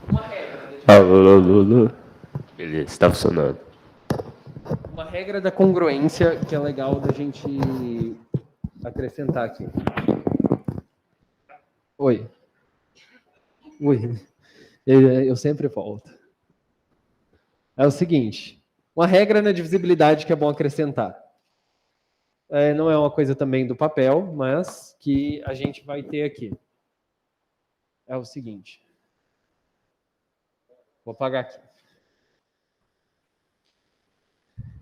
Uma regra. Beleza, está funcionando. Uma regra da congruência que é legal da gente acrescentar aqui. Oi. Oi. Eu sempre volto. É o seguinte, uma regra na divisibilidade que é bom acrescentar. Não é uma coisa também do papel, mas que a gente vai ter aqui. É o seguinte. Vou apagar aqui.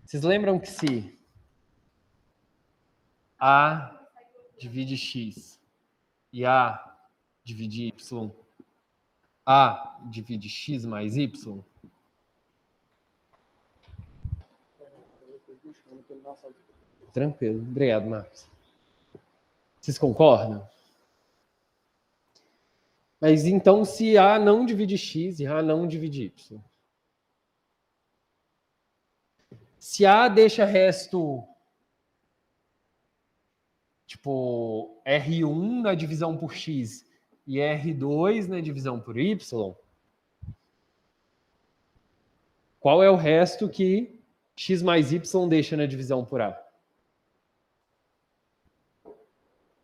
Vocês lembram que se A divide X e A divide Y, A divide X mais Y? Tranquilo. Obrigado, Marcos. Vocês concordam? Mas então, se A não divide X e A não divide Y. Se A deixa resto, tipo, R1 na divisão por X e R2 na divisão por Y, qual é o resto que X mais Y deixa na divisão por A?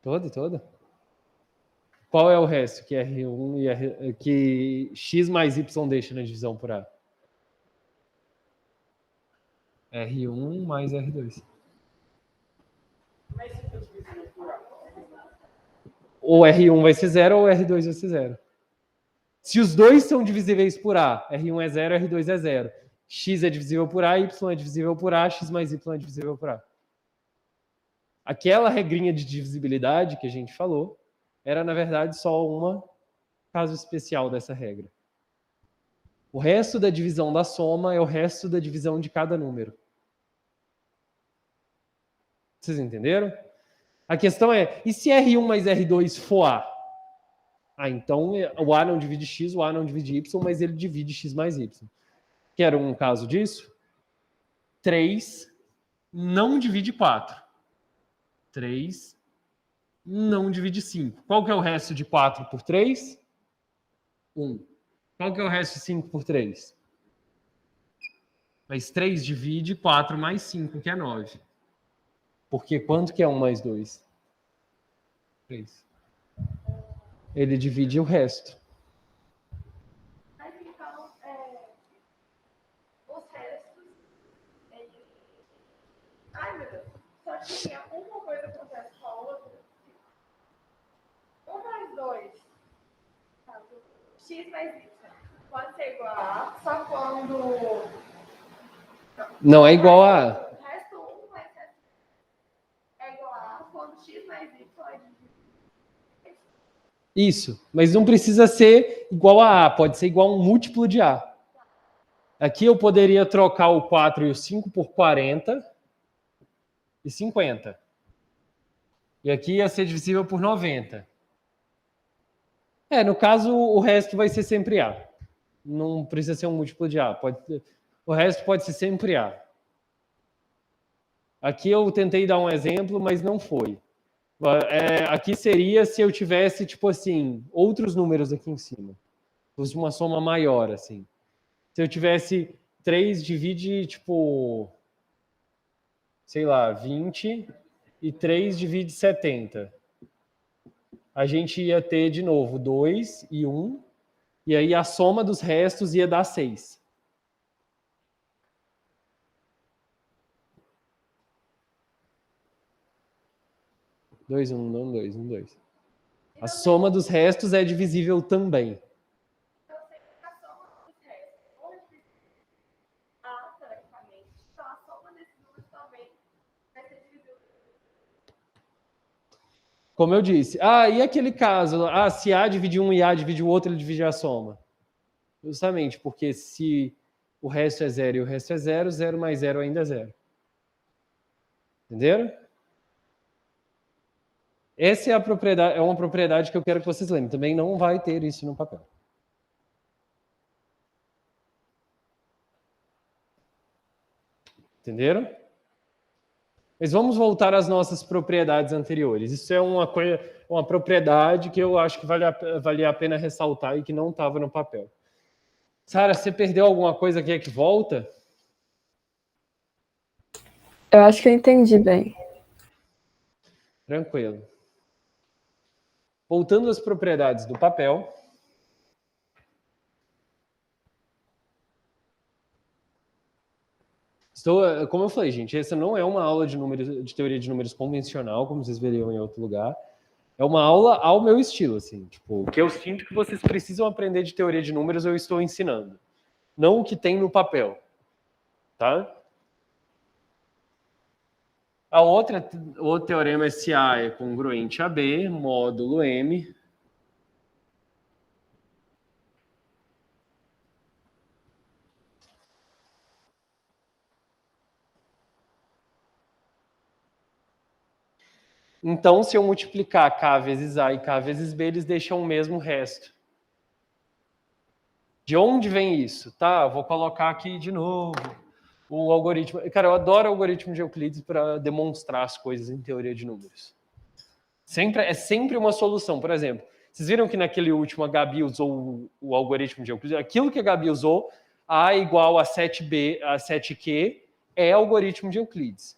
Todo? Qual é o resto que R1 e que X mais Y deixa na divisão por A? R1 mais R2. Ou R1 vai ser 0 ou R2 vai ser 0. Se os dois são divisíveis por A, R1 é 0, R2 é 0. X é divisível por A, Y é divisível por A, X mais Y é divisível por A. Aquela regrinha de divisibilidade que a gente falou era, na verdade, só um caso especial dessa regra. O resto da divisão da soma é o resto da divisão de cada número. Vocês entenderam? A questão é, e se R1 mais R2 for A? Então o A não divide X, o A não divide Y, mas ele divide X mais Y. Quer um caso disso? 3 não divide 4. 3 não divide 5. Qual que é o resto de 4 por 3? 1. Qual que é o resto de 5 por 3? Mas 3 divide 4 mais 5, que é 9. Porque quanto que é 1 mais 2? 3. Ele divide o resto. Mas então, os restos. Ai, meu Deus. Só tinha uma coisa que acontece com a outra. 1 mais 2. X mais Y. Pode ser igual a A, só quando. Não é igual a... O resto 1 mais resto é igual a A quando X mais Y é dividido. Isso, mas não precisa ser igual a A, pode ser igual a um múltiplo de A. Aqui eu poderia trocar o 4 e o 5 por 40 e 50. E aqui ia ser divisível por 90. No caso, o resto vai ser sempre A. Não precisa ser um múltiplo de A. O resto pode ser sempre A. Aqui eu tentei dar um exemplo, mas não foi. Aqui seria se eu tivesse, tipo assim, outros números aqui em cima. Fosse uma soma maior, assim. Se eu tivesse 3 divide, tipo, sei lá, 20 e 3 divide 70. A gente ia ter, de novo, 2 e 1, e aí a soma dos restos ia dar 6. Dois, um, não, dois, um, dois. A soma dos restos é divisível também. Então, sempre a soma dos restos. Ou dividir A, teoricamente. Então, a soma desses números também vai ser divisível. Como eu disse. E aquele caso? Se A divide um e A divide o outro, ele divide a soma. Justamente porque se o resto é 0 e o resto é 0, 0 mais 0 ainda é 0. Entenderam? Essa é uma propriedade que eu quero que vocês lembrem. Também não vai ter isso no papel. Entenderam? Mas vamos voltar às nossas propriedades anteriores. Isso é uma propriedade que eu acho que valia a pena ressaltar e que não estava no papel. Sara, você perdeu alguma coisa aqui que volta? Eu acho que eu entendi bem. Tranquilo. Voltando às propriedades do papel. Como eu falei, gente, essa não é uma aula de teoria de números convencional, como vocês veriam em outro lugar. É uma aula ao meu estilo, assim. Tipo, o que eu sinto que vocês precisam aprender de teoria de números, eu estou ensinando. Não o que tem no papel. Tá? O teorema é se A é congruente a B, módulo M. Então, se eu multiplicar K vezes A e K vezes B, eles deixam o mesmo resto. De onde vem isso? Tá, vou colocar aqui de novo o algoritmo. Cara, eu adoro o algoritmo de Euclides para demonstrar as coisas em teoria de números. É sempre uma solução. Por exemplo, vocês viram que naquele último a Gabi usou o algoritmo de Euclides? Aquilo que a Gabi usou, A igual a 7B, a 7Q, é algoritmo de Euclides.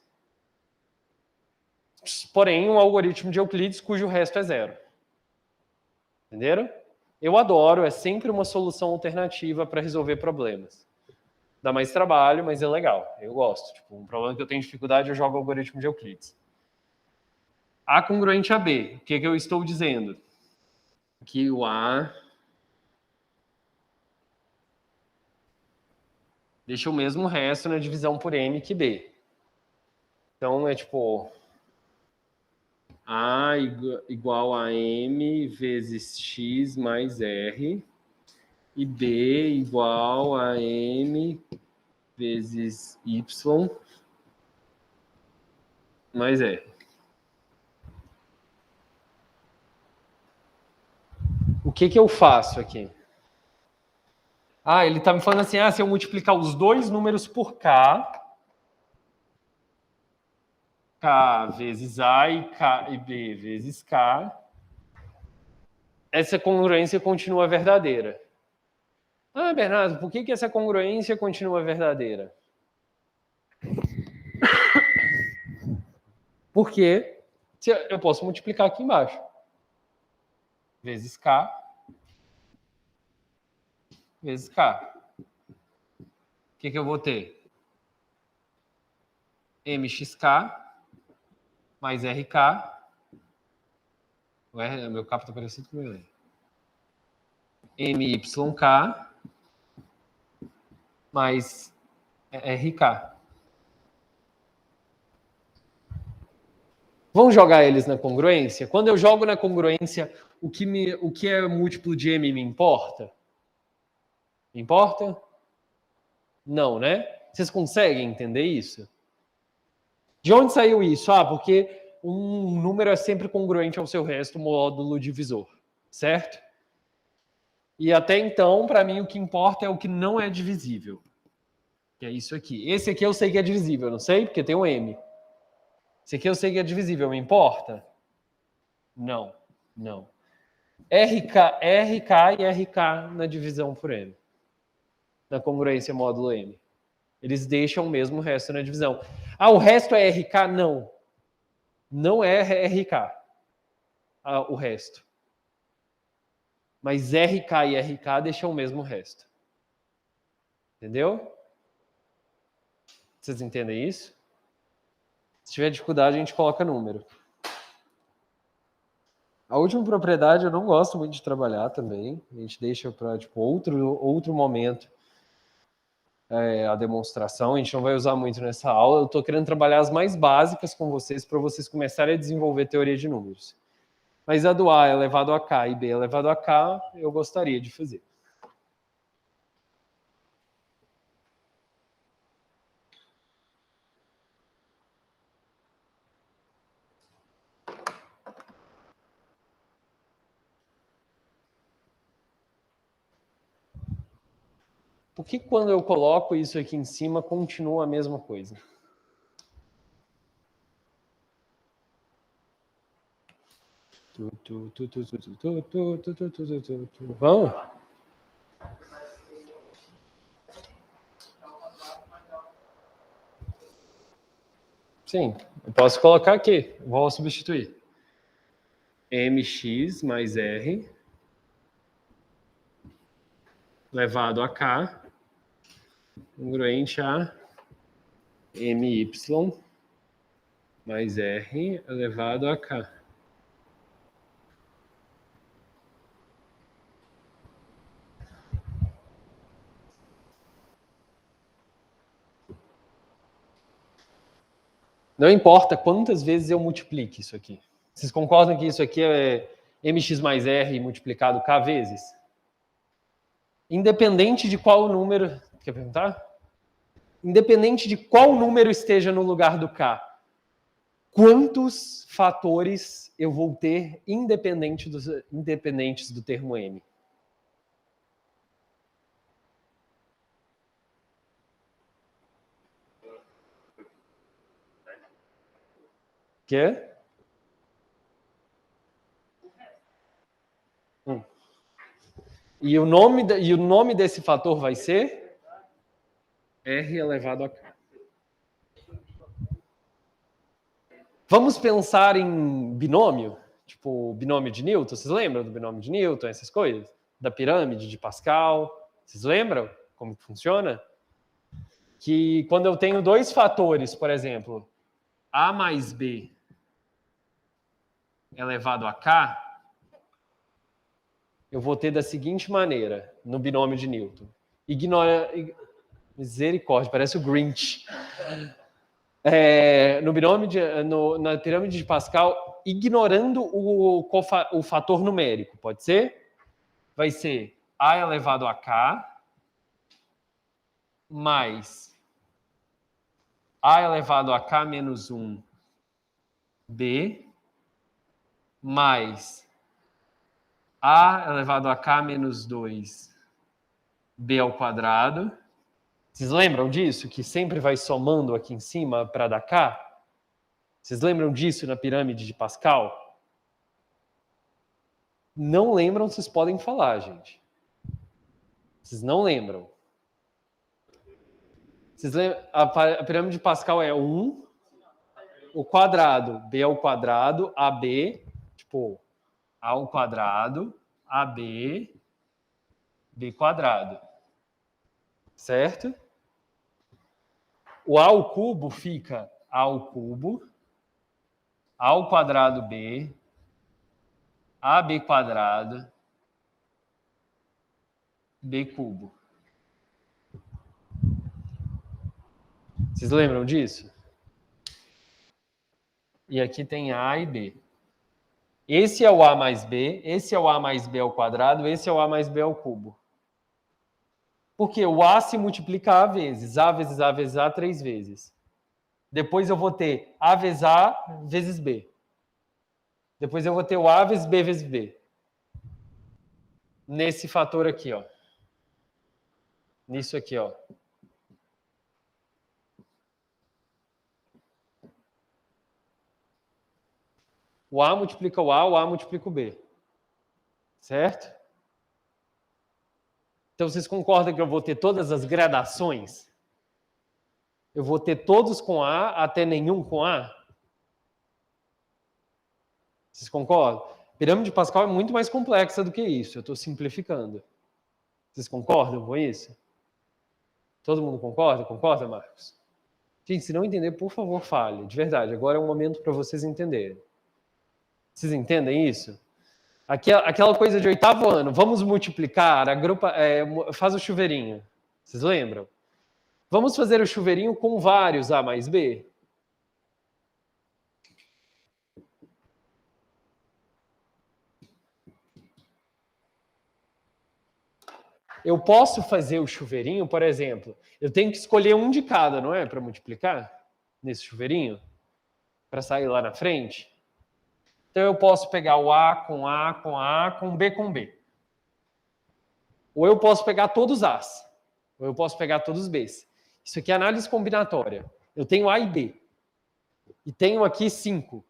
Porém, um algoritmo de Euclides cujo resto é zero. Entenderam? Eu adoro, é sempre uma solução alternativa para resolver problemas. Dá mais trabalho, mas é legal. Eu gosto. Tipo, um problema que eu tenho dificuldade, eu jogo o algoritmo de Euclides. A congruente a B. O que eu estou dizendo? Que o A deixa o mesmo resto na divisão por M que B. Então, é tipo... A igual a M vezes X mais R. E B igual a M vezes Y mais R. O que eu faço aqui? Ele está me falando assim, se eu multiplicar os dois números por K, K vezes A e B vezes K, essa congruência continua verdadeira. Bernardo, por que essa congruência continua verdadeira? Porque eu posso multiplicar aqui embaixo. Vezes K. Vezes K. O que eu vou ter? MXK mais RK. Meu K está parecido com o meu R. MYK mais RK. Vamos jogar eles na congruência? Quando eu jogo na congruência, o que é múltiplo de M me importa? Me importa? Não, né? Vocês conseguem entender isso? De onde saiu isso? Porque um número é sempre congruente ao seu resto módulo divisor, certo? E até então, para mim, o que importa é o que não é divisível. Que é isso aqui. Esse aqui eu sei que é divisível, não sei? Porque tem um M. Esse aqui eu sei que é divisível, me importa? Não, não. RK e RK na divisão por M. Na congruência módulo M. Eles deixam o mesmo resto na divisão. O resto é RK? Não. Não é RK. O resto. Mas RK e RK deixam o mesmo resto. Entendeu? Vocês entendem isso? Se tiver dificuldade, a gente coloca número. A última propriedade eu não gosto muito de trabalhar também. A gente deixa para outro momento a demonstração. A gente não vai usar muito nessa aula. Eu estou querendo trabalhar as mais básicas com vocês para vocês começarem a desenvolver teoria de números. Mas a do A elevado a K e B elevado a K, eu gostaria de fazer. Por que quando eu coloco isso aqui em cima, continua a mesma coisa? Vamos? Sim, eu posso colocar aqui. Vou substituir. mx mais r elevado a k congruente a my mais r elevado a k. Não importa quantas vezes eu multiplique isso aqui. Vocês concordam que isso aqui é mx mais r multiplicado k vezes? Independente de qual número... Quer perguntar? Independente de qual número esteja no lugar do k, quantos fatores eu vou ter independentes do termo m? Quê? E o nome desse fator vai ser r elevado a k. Vamos pensar em binômio, tipo binômio de Newton. Vocês lembram do binômio de Newton, essas coisas? Da pirâmide de Pascal? Vocês lembram como que funciona? Que quando eu tenho dois fatores, por exemplo, a mais b elevado a k, eu vou ter da seguinte maneira, no binômio de Newton. Misericórdia, parece o Grinch. Na pirâmide de Pascal, ignorando o fator numérico, pode ser? Vai ser a elevado a k mais a elevado a k menos 1 b mais a elevado a k menos 2 b ao quadrado. Vocês lembram disso? Que sempre vai somando aqui em cima para dar k? Vocês lembram disso na pirâmide de Pascal? Não lembram, vocês podem falar, gente. Vocês não lembram. Vocês lembram? A pirâmide de Pascal é 1, o quadrado, b ao quadrado, ab, tipo, a ao quadrado, ab, b quadrado. Certo? O a ao cubo fica a ao cubo, a ao quadrado b, ab quadrado, b cubo. Vocês lembram disso? E aqui tem a e b. Esse é o a mais b, esse é o a mais b ao quadrado, esse é o a mais b ao cubo. Porque o a se multiplica a vezes a vezes a 3 vezes. Depois eu vou ter a vezes b. Depois eu vou ter o a vezes b. Nesse fator aqui, ó. Nisso aqui, ó. O a multiplica o a multiplica o b. Certo? Então, vocês concordam que eu vou ter todas as gradações? Eu vou ter todos com A até nenhum com A? Vocês concordam? A pirâmide de Pascal é muito mais complexa do que isso. Eu estou simplificando. Vocês concordam com isso? Todo mundo concorda? Concorda, Marcos? Gente, se não entender, por favor, fale. De verdade, agora é um momento para vocês entenderem. Vocês entendem isso? Aquela coisa de 8º ano, vamos multiplicar, faz o chuveirinho. Vocês lembram? Vamos fazer o chuveirinho com vários A mais B? Eu posso fazer o chuveirinho, por exemplo, eu tenho que escolher um de cada, não é? Para multiplicar nesse chuveirinho, para sair lá na frente. Então, eu posso pegar o A com A com A com B com B. Ou eu posso pegar todos As. Ou eu posso pegar todos Bs. Isso aqui é análise combinatória. Eu tenho A e B. E tenho aqui 5.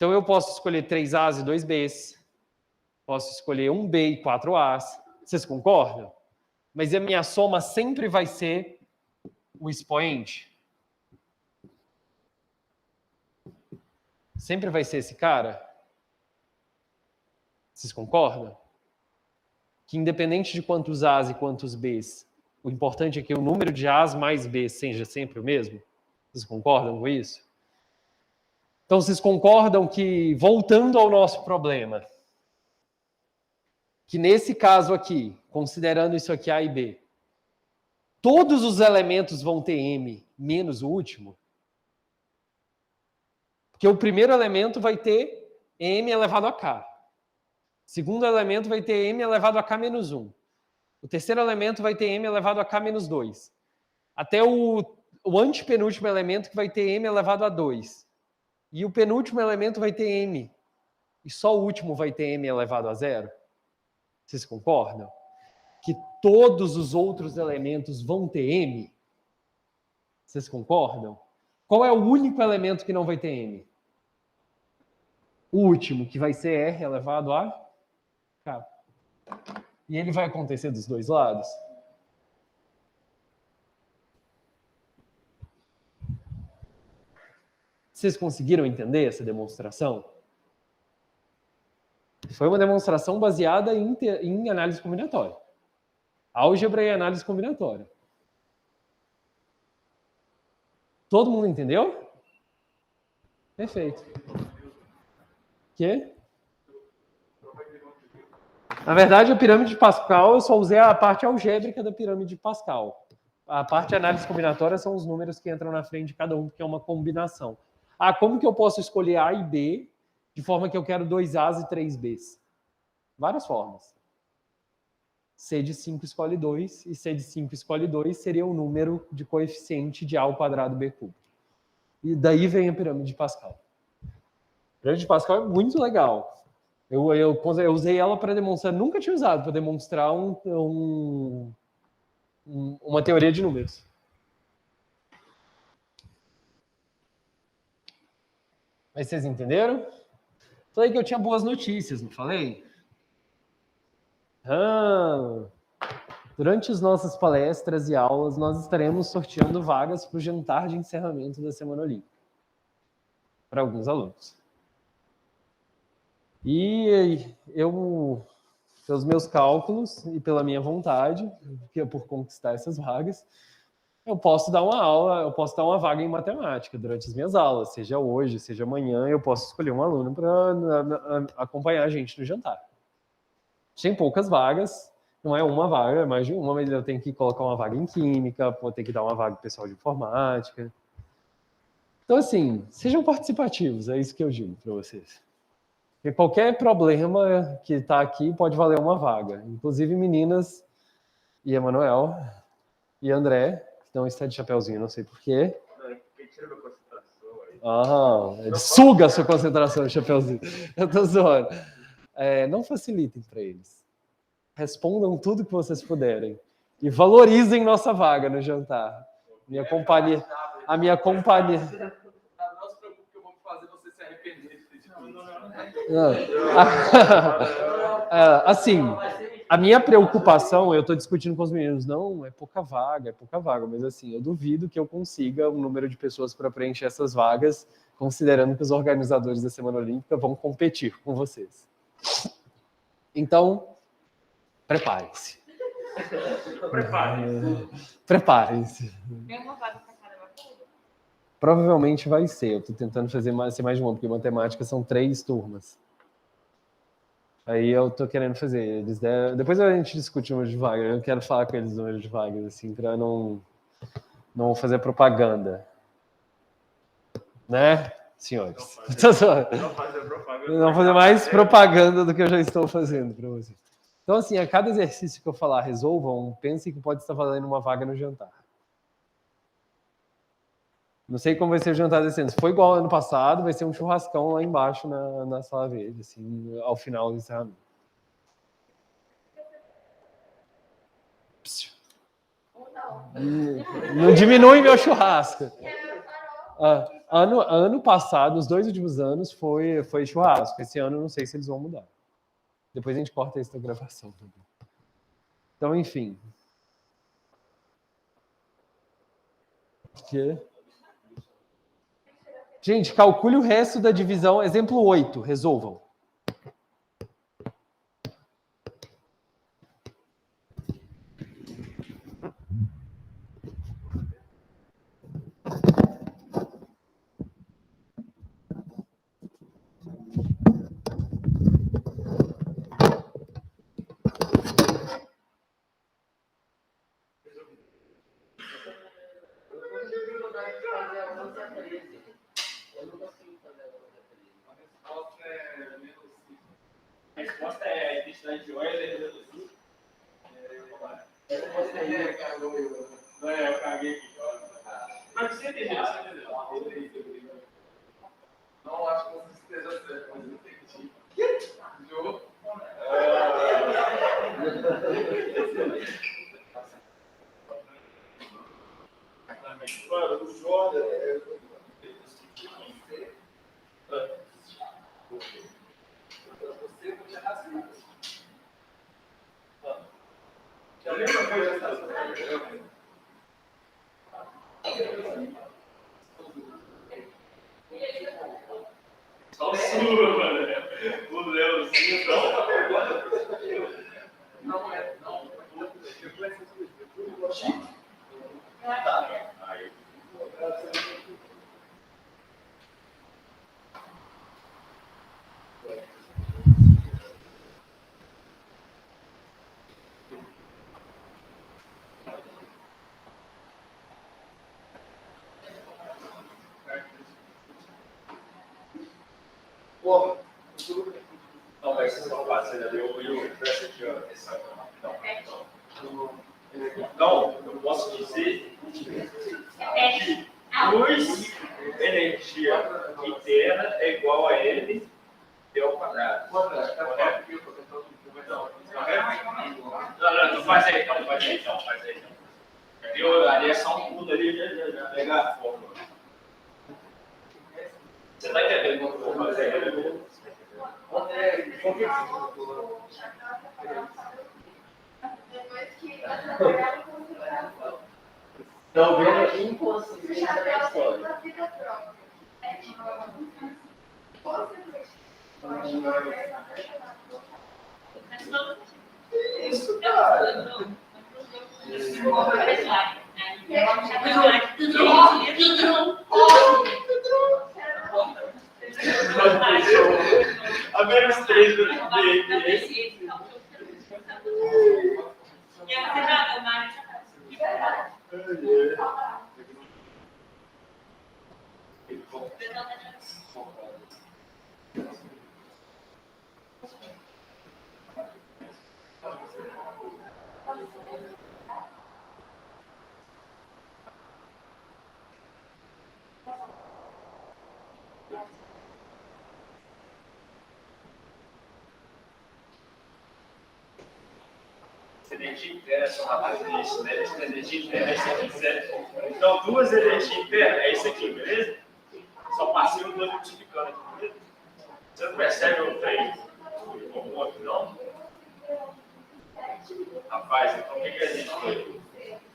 Então, eu posso escolher 3 As e 2 Bs. Posso escolher 1 B e 4 As. Vocês concordam? Mas a minha soma sempre vai ser o expoente. Sempre vai ser esse cara. Vocês concordam? Que independente de quantos As e quantos Bs, o importante é que o número de As mais Bs seja sempre o mesmo? Vocês concordam com isso? Então, vocês concordam que, voltando ao nosso problema, que nesse caso aqui, considerando isso aqui A e B, todos os elementos vão ter M menos o último? Porque o primeiro elemento vai ter M elevado a K. O segundo elemento vai ter M elevado a K menos 1. O terceiro elemento vai ter M elevado a K menos 2. Até o antepenúltimo elemento que vai ter M elevado a 2. E o penúltimo elemento vai ter M. E só o último vai ter M elevado a 0. Vocês concordam? Que todos os outros elementos vão ter M? Vocês concordam? Qual é o único elemento que não vai ter M? O último, que vai ser R elevado a K. E ele vai acontecer dos dois lados? Vocês conseguiram entender essa demonstração? Foi uma demonstração baseada em análise combinatória. Álgebra e análise combinatória. Todo mundo entendeu? Perfeito. Quê? Na verdade, a pirâmide de Pascal, eu só usei a parte algébrica da pirâmide de Pascal. A parte de análise combinatória são os números que entram na frente de cada um, porque é uma combinação. Ah, como que eu posso escolher A e B de forma que eu quero 2 As e 3 Bs? Várias formas. C de 5 escolhe 2, e C de 5 escolhe 2 seria o número de coeficiente de A ao quadrado B cubo. E daí vem a pirâmide de Pascal. A pirâmide de Pascal é muito legal. Eu usei ela para demonstrar, nunca tinha usado para demonstrar uma teoria de números. Mas vocês entenderam? Falei que eu tinha boas notícias, não falei? Durante as nossas palestras e aulas, nós estaremos sorteando vagas para o jantar de encerramento da Semana Olímpica. Para alguns alunos. E eu, pelos meus cálculos e pela minha vontade, por conquistar essas vagas, eu posso dar uma aula, eu posso dar uma vaga em matemática durante as minhas aulas, seja hoje, seja amanhã, eu posso escolher um aluno para acompanhar a gente no jantar. Tem poucas vagas, não é uma vaga, é mais de uma, mas eu tenho que colocar uma vaga em química, vou ter que dar uma vaga para o pessoal de informática. Então, assim, sejam participativos, é isso que eu digo para vocês. Porque qualquer problema que está aqui pode valer uma vaga. Inclusive, meninas e Emanuel e André, que não está de chapeuzinho, não sei porquê. Quem tira minha concentração aí. Ele suga a sua concentração, chapeuzinho. Eu estou zoando. Não facilitem para eles. Respondam tudo que vocês puderem. E valorizem nossa vaga no jantar. A minha companhia. Não se preocupe que eu vou fazer você se arrepender. Assim, a minha preocupação, eu estou discutindo com os meninos, não, é pouca vaga, mas assim, eu duvido que eu consiga um número de pessoas para preencher essas vagas, considerando que os organizadores da Semana Olímpica vão competir com vocês. Então, preparem-se. Preparem-se. Tem uma vaga para cada matéria? Provavelmente vai ser. Eu estou tentando ser mais de uma, porque matemática são 3 turmas. Aí eu estou querendo fazer. Depois a gente discute o número de vagas. Eu quero falar com eles o número de vagas, assim, para não fazer propaganda. Né, senhores? Não fazer mais propaganda do que eu já estou fazendo para vocês. Então, assim, a cada exercício que eu falar, resolvam, pensem que pode estar valendo uma vaga no jantar. Não sei como vai ser o jantar desse ano. Se for igual ao ano passado, vai ser um churrascão lá embaixo na sala verde, assim, ao final do encerramento. Não diminui meu churrasco. Ano passado, os 2 últimos anos, foi churrasco. Esse ano, não sei se eles vão mudar. Depois a gente corta isso da gravação também. Então, enfim. Gente, calcule o resto da divisão. Exemplo 8, resolvam. A resposta é a identidade de Euler reduzir. Não é, eu caguei aqui. Mas você entendeu, Não acho que você esteja certo, mas eu entendi. Jô? Mano, o Jordan Você podia raciocinar. Já lembra coisa dessa? só o sua, mano. O Leozinho só. Não é, não. Aí. Porra. Não, vai ser só fácil, né? Eu presta aqui, ó. Então, eu posso dizer que luz, energia interna é igual a L ao quadrado. Correto? Não, faz aí então. Ali é só um pulo ali, já pegar a fórmula. Você está entendendo como eu vou fazer? Depois que trabalharam com consideração. Estão vendo inconsciência da Na história. vida própria. É tipo, você Isso, cara. A menos 3 do DNS. Energia interna são rapazes disso, né? Energia interna é isso aqui, certo? Então, duas energias internas é isso aqui, beleza? Só passei os dois multiplicando aqui, beleza? Você não percebe o trem como o outro, não? Rapaz, então o que a gente foi?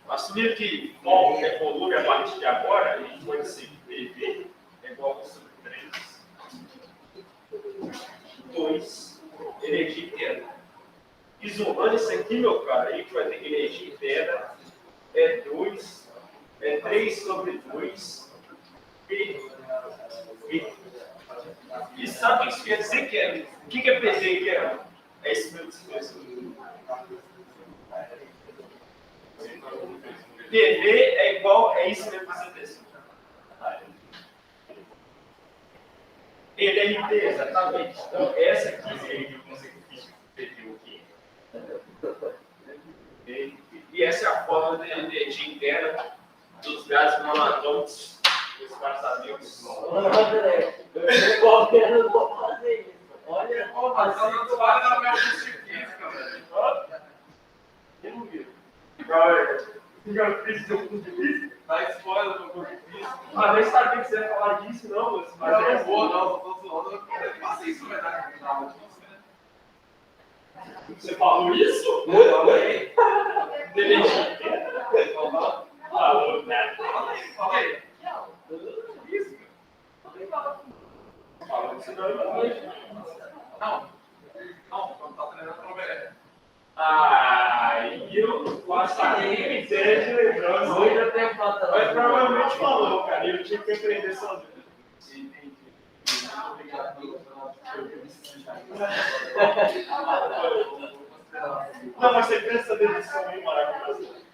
Assumindo que vol é volume a partir de agora, a gente pode dizer que PV é igual a sobre 3, 2, energia interna. Isolando isso aqui, meu cara, a gente vai ter que energia interna é 2, é 3 sobre 2 e sabe o que isso quer dizer, que é? O que é PV, que é? É isso mesmo. PV é igual, é isso mesmo que você fez. LRT, exatamente. Então, essa aqui é a consequência do PV aqui. E essa é a forma de energia interna dos gases monatômicos, dos espaçamentos. André, eu não vou fazer isso. Olha, Não vale na minha justificativa, velho. Eu não vi. Cara, eu fiz seu ponto de vista. Dá spoiler do que eu fiz. Mas nem sabia que você ia falar disso, não. Mas Não, não vou, não. Tô zoando. Eu faço isso, verdade. Que tava disso, né? Você falou isso? Eu falei. Delete. Falou, né? Falei. Isso. Falou que você não ia. Não, quando tá treinando pra ver. Eu passarinho entende, lembrando. Muita tempo falta. Mas provavelmente falou, cara. E eu tinha que aprender sozinho. Entendi. Muito obrigado pelo Não, mas você pensa dessa aí maravilhosa.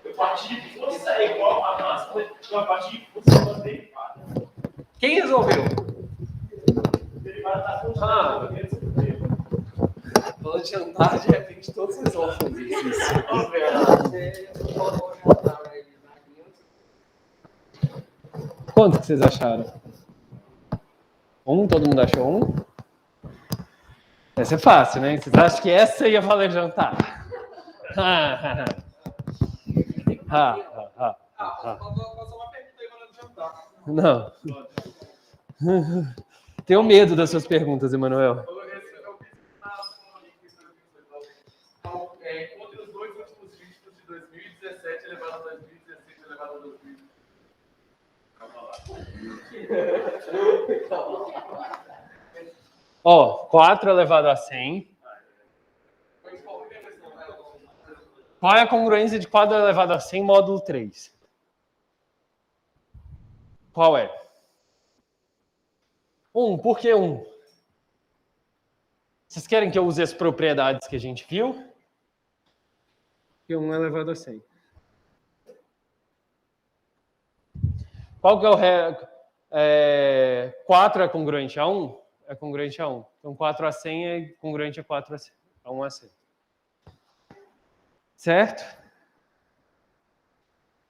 Eu parti de força é igual a massa, eu parti de força igual a derivada. Quem resolveu? Derivada tá funcionando. Falando de jantar, de repente todos resolvem fazer isso. Quanto que vocês acharam? Todo mundo achou um? Essa é fácil, né? Vocês acham que essa ia valer jantar? Passou uma pergunta aí falando de jantar. Não. Tenho medo das suas perguntas, Emanuel. Encontre os dois últimos dígitos de 2017 elevado a 2016 elevado a 2000. Calma lá. Ó, 4 elevado a 100. Qual é a congruência de 4 elevado a 100 módulo 3? Qual é? 1. Por que 1? Vocês querem que eu use as propriedades que a gente viu? Porque 1 elevado a 100. Qual que é o 4 é congruente a 1? É congruente a 1. Então 4 a 100 é congruente a 4 a 100. A 1 a 100. Certo?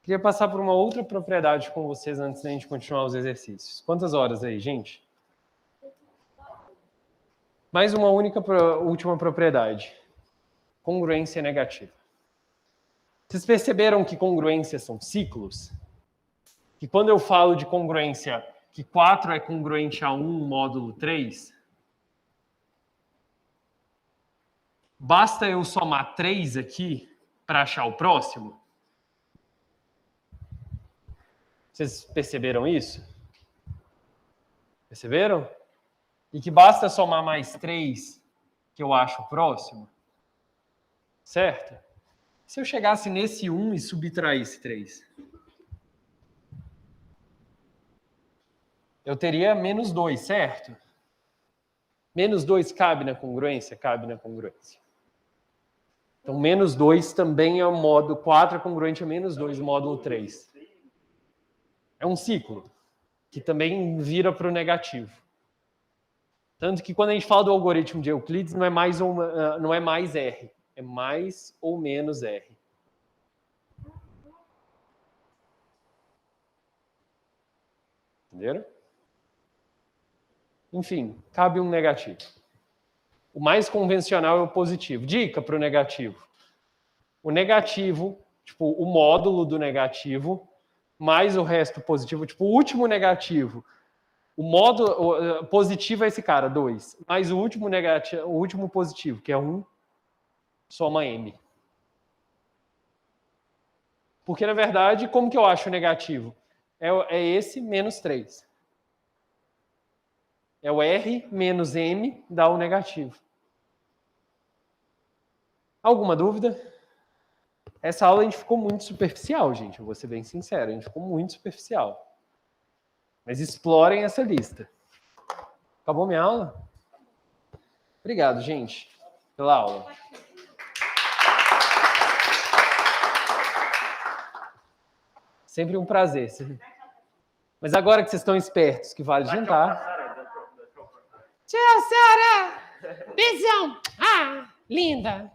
Queria passar por uma outra propriedade com vocês antes da gente continuar os exercícios. Quantas horas aí, gente? Mais uma última propriedade. Congruência negativa. Vocês perceberam que congruências são ciclos? Que quando eu falo de congruência, que 4 é congruente a 1 módulo 3, basta eu somar 3 aqui para achar o próximo? Vocês perceberam isso? Perceberam? E que basta somar mais 3 que eu acho o próximo? Certo? Se eu chegasse nesse 1 e subtraísse 3, eu teria menos 2, certo? Menos 2 cabe na congruência? Cabe na congruência. Então, menos 2 também é o módulo 4 é congruente a menos 2 módulo 3. É um ciclo, que também vira para o negativo. Tanto que quando a gente fala do algoritmo de Euclides, não é mais R, é mais ou menos R. Entenderam? Enfim, cabe um negativo. O mais convencional é o positivo. Dica para o negativo. O negativo, tipo, o módulo do negativo, mais o resto positivo, tipo, o último negativo. O módulo positivo é esse cara, 2. Mais o último negativo, o último positivo, que é 1, soma M. Porque, na verdade, como que eu acho o negativo? É esse menos 3. É o R menos M dá o negativo. Alguma dúvida? Essa aula a gente ficou muito superficial, gente. Eu vou ser bem sincero, a gente ficou muito superficial. Mas explorem essa lista. Acabou minha aula? Obrigado, gente, pela aula. Sempre um prazer. Mas agora que vocês estão espertos, que vale jantar. Tchau, Sara! Beijão! Ah, linda!